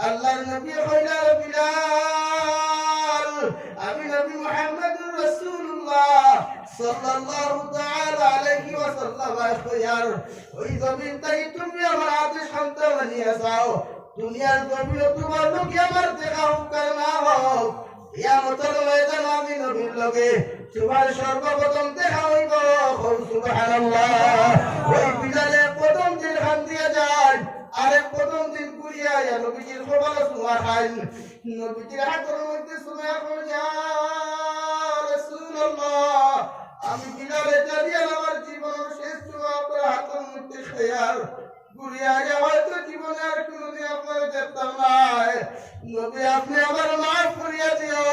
আল্লাহর নবী কইলা বিলাল আমি নবী মুহাম্মদুর রাসূলুল্লাহ সাল্লাল্লাহু তাআলা আলাইহি ওয়াসাল্লাম কইয়ার ওই জমিনটাই তুমি আমার হাতে সন্তান বানিয়ে যাও, দুনিয়ার জমিনে তোমার লোকে আমার দেখা হোক আর না হোক, কিয়ামতের ময়দানে আমি নবীর লগে তোমার সর্বপ্রথম দেখা হইব। সুবহানাল্লাহ। ওই বিলালে প্রথম দিন খান দিয়ে যায়, আরেক প্রথম দিন ঘুরিয়া নবীজির খবর শোনা খান, নবীজির হাতের মধ্যে শোনা ইয়া রাসূলুল্লাহ আমি বিলালে দাঁড়িয়ে আমার জীবনের শেষ দোয়া আপনার হাতের মধ্যে খেয়ার ঘুরিয়া হয়তো জীবনে আর কোনোদিন আপনার দেখতাম না। নবী আপনি আমার মাফ করিয়া দিও,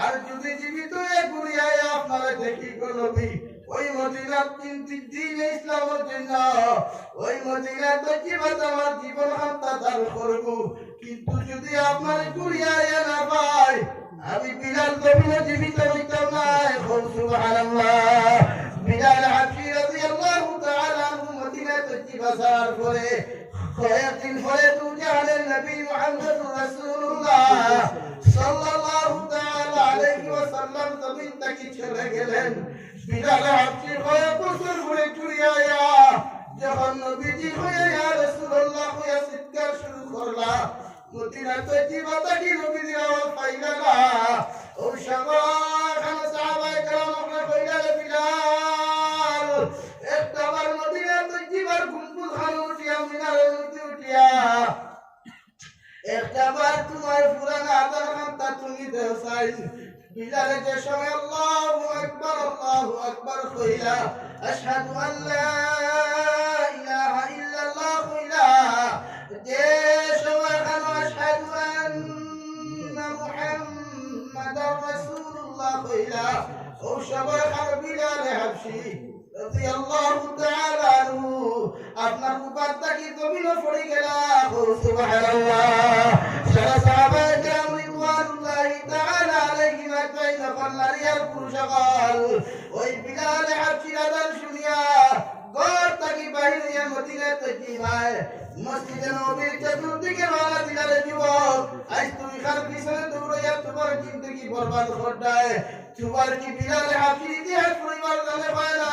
আর যদি জীবিত ঘুরিয়া আপনারা দেখি গো নবী ওই মদিনার 3 দিন ইসলামের জন্য ওই মদিনার তকিবাত আমার জীবন হাত্তা দান করব, কিন্তু যদি আপনার ঘুরিয়া না পাই আমি বিলাল জমিনে জীবিত হইতাম না। সুবহানাল্লাহ। বিলাল হাবশী রাদিয়াল্লাহু তাআলা আনহু মদিনা তকিবা সার করে কয়েকদিন পরে দুজাহানের নবী মুহাম্মদুর রাসূলুল্লাহ সাল্লাল্লাহু তাআলা আলাইহি ওয়াসাল্লাম জমিন থেকে চলে গেলেন। বিলাল হাবশী কয়েক বছর ঘুরে ঘুরিয়া যখন নবীজি হয়ে ইয়া রাসূলুল্লাহ হয়ে চিৎকার শুরু করলা, মদিনা তৈবা থেকে নবীজির আওয়াজ পাইলা না। ও সবাই সাহাবায়ে কেরাম কইলা বিলাল একবার মদিনা তৈবার গুম্বুজ খান উঠিয়া মিনারের মধ্যে উঠিয়া একবার তোমার পুরানা আদার খানটা তুমি দেও চাই। বিলালে যে সময় আল্লাহু আকবার কইলা আশহাদু আল্লা ইলাহা ইল্লাল্লাহ কইলা যে সময় খান আশহাদু আন্না মুহাম্মাদার রাসূলুল্লাহ কইলা ও সময় খান বিলাল হাবশী রাদিয়াল্লাহু তাআলা আনহু আপনার উপারটা কি জমিনে পড়ে গেলা। সুবহানাল্লাহ। সারা সাহাবায়ে কেরাম রিদওয়ানুল্লাহি তাআলা আলাইহিম আজমাইন নারীর পুরুষ সকল ওই বিলাল হাবশীর আযান শুনিয়া ঘর থেকে বাইরে হইয়া মদিনা তৈবায় মসজিদে নববীর চতুর্দিকে রওনা দিলেন। যুবক আজ তুমি কার পিছনে দৌড়াইয়া তোমার জিন্দেগি বরবাদ করতায়, তোমার কি বিলাল হাবশীর ইতিহাস পরিবার জানে হয় না?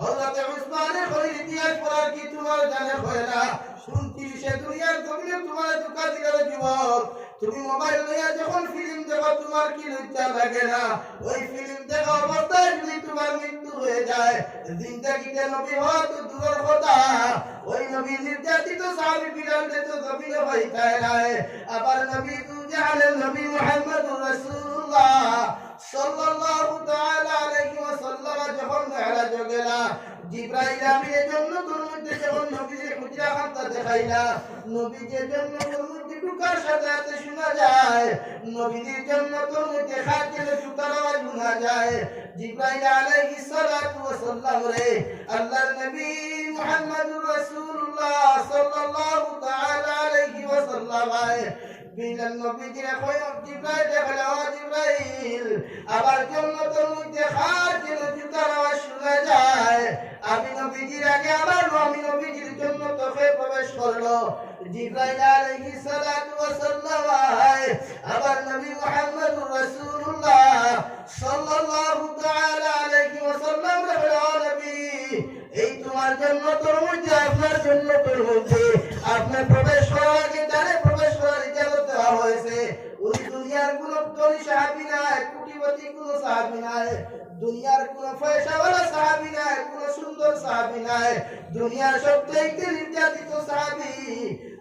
হযরত উসমানের খলিল ইতিহাস পড়ার কি তোমার জানে হয় না? শুনছি সে দুনিয়ার জমিনে তোমার ধোঁকা দিল। যুবক তুমি মোবাইল লইয়া যখন ফিল্ম দেখো তোমার কি লজ্জা লাগে না? ওই ফিল্ম দেখা অবস্থায় যদি তোমার মৃত্যু হয়ে যায় জিন্দেগিতে নবী হওয়া তো দূরের কথা, ওই নবী নির্যাতিত সাহাবী বিলালকে তো জমিনে হইতায় নাই। আবার নবী দুজাহানের নবী মুহাম্মদুর রাসূলুল্লাহ সাল্লাল্লাহু তাআলা আলাইহি ওয়াসাল্লাম সাল্লাম যখন মেরাজ গেলা জিবরাইল আমিনের জান্নাতের মধ্যে যখন নবীর হুজরা খানটা দেখাইলা নবীর জান্নাতের মধ্যে ঢুকার সাথে সাথে শোনা যায় নবীর জান্নাতের মধ্যে খাজের জুতার আওয়াজ শোনা যায় জিবরাইল আলাইহিস সালাতু ওয়াস সালাম রে আল্লাহর নবী মুহাম্মদুর রাসূলুল্লাহ সাল্লাল্লাহু তাআলা আলাইহি ওয়াসাল্লাম বিলাল নবীজির কয় জিবরাইল দেখলা জিবরাইল আবার জান্নাতের মধ্যে খাজের জুতার আওয়াজ শোনা যায় আমি নবীজির আগে আবার আমি নবীজির জান্নাতে প্রবেশ করলো জিবরাইল আলাইহিস সালাতু ওয়াস সালাম আবার নবী মুহাম্মদুর রাসূলুল্লাহ সাল্লাল্লাহু তাআলা আলাইহি ওয়াসাল্লাম দেখলা নবী এই তোমার জান্নাতের মধ্যে আপনার জান্নাতের মধ্যে আপনি প্রবেশ করার আগে তারে প্রবেশ করার ইজাজত দেওয়া হয়েছে ওই দুনিয়ার কোন ধনী সাহাবী নাই কোটিপতি কোন সাহাবী নাই দুনিয়ার কোন পয়সাওয়ালা সাহাবী নাই কোন সুন্দর সাহাবী নাই দুনিয়ার সবথেকে নির্যাতিত সাহাবী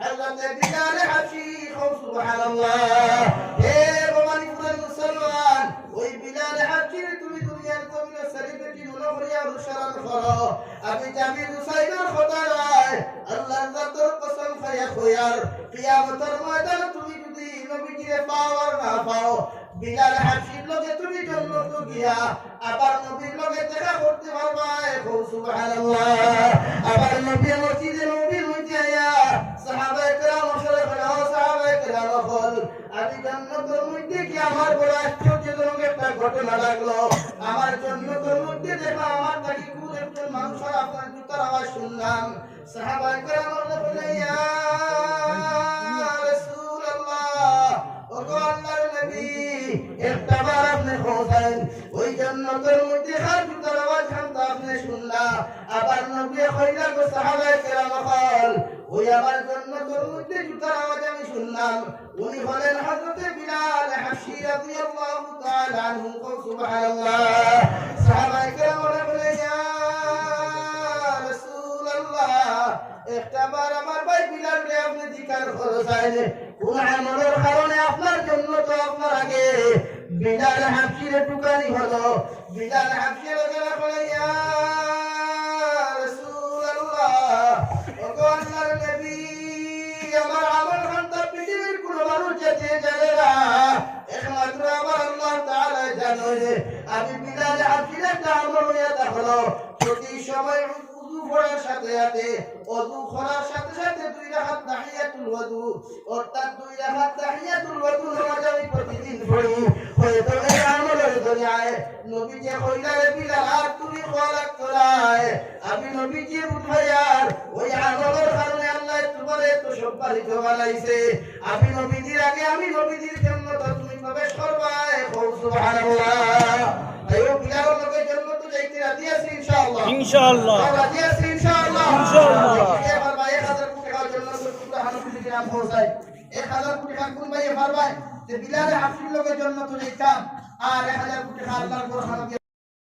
হযরত বিলাল হাবশী সুবহানাল্লাহ হে ভবানীপুরের মুসলমান ওই বিলাল হাবশী তুমি দুনিয়ার কবির সেলিব্রিটি মনে করিয়া অনুসরণ করো আমি জামি হুসাইনের কথা নয় আল্লাহর জাতের কসম খায়া খোয়ার কিয়ামতের ময়দানে তুমি যদি নবীজিরে পাও আর না পাও বিলাল হাবশীর লগে তুমি জান্নাত গিয়া আবার নবীর লগে দেখা করতে পারবা সুবহানাল্লাহ আবার নবী মসজিদে নবীর মধ্যে আয়া সাহাবায়ে কেরাম সাহাবায়ে কেরাম বল আমি জান্নাতের মধ্যে কি আমার বড় আশ্চর্যজনক একটা ঘটনা লাগলো আমার জান্নাতের মধ্যে দেখা আমার তাকি কোন একজন মানুষ আপনার জুতার আওয়াজ শুনলাম সাহাবায়ে কেরাম বলে ইয়া রাসূলুল্লাহ ও আল্লাহর নবী একবার আপনি খোঁজেন ওই জান্নাতের মধ্যে খার জুতার আওয়াজ খানটা আপনি শুনলা আবার নবী কইলা গো সাহাবায়ে কেরাম বল ওই আমার জান্নাতের মধ্যে জুতার আওয়াজ আমি শুনলাম উনি হলেন হযরত বিলাল হাবশী রাদিয়াল্লাহু তাআলা আনহু সুবহানাল্লাহ সাহাবায়ে কেরাম বলে ইয়া রাসূলুল্লাহ একবার আমার ভাই বিলাল রে আপনি জিকার করেছেন কোন আমলের কারণে আপনার জন্য তো আপনার আগে বিলাল হাবশীর টুকানি হলো বিলাল হাবশী বলে ইয়া রাসূলুল্লাহ ও আল্লাহর নবী আমার আমল খানটা পৃথিবীর কোন মানুষ যেতে জানে না একমাত্র আমার আল্লাহ তাআলা জানে আমি বিলাল হাবশীর একটা আমল হইয়া দেখলো প্রতি সময় ওযু করার সাথে সাথে ওযু করার সাথে সাথে দুই রাকাত তাহিয়াতুল ওযু অর্থাৎ দুই রাকাত তাহিয়াতুল ওযু নামাজ আমি প্রতিদিন পড়ি হয়তো এই আমলের দুনিয়ায় নবীজি কইলা রে বিলাল আর তুমি খোলাক করায় আমি নবীজি উঠায়ার ওই আমলের কারণে আল্লাহ তোমারে এত সম্মানিত বানাইছে আমি নবীজির আগে আমি নবীজির জান্নাতে তুমি প্রবেশ করবা সুবহানাল্লাহ আয়ো বিলাল লোকের জান্নাতে যাইতে রাজি আছি ইনশাআল্লাহ ইনশাআল্লাহ রাজি আছি ইনশাআল্লাহ ইনশাআল্লাহ এবার ভাই 1000 কোটি টাকার জন্য পুরো হানাফি গ্রাম পৌঁছাই 1000 কোটি টাকা কোন ভাই পারবে যে বিলাল হাবশীর লোকের জন্য তো যাইতাম আর 1000 কোটি টাকা আল্লাহর ঘর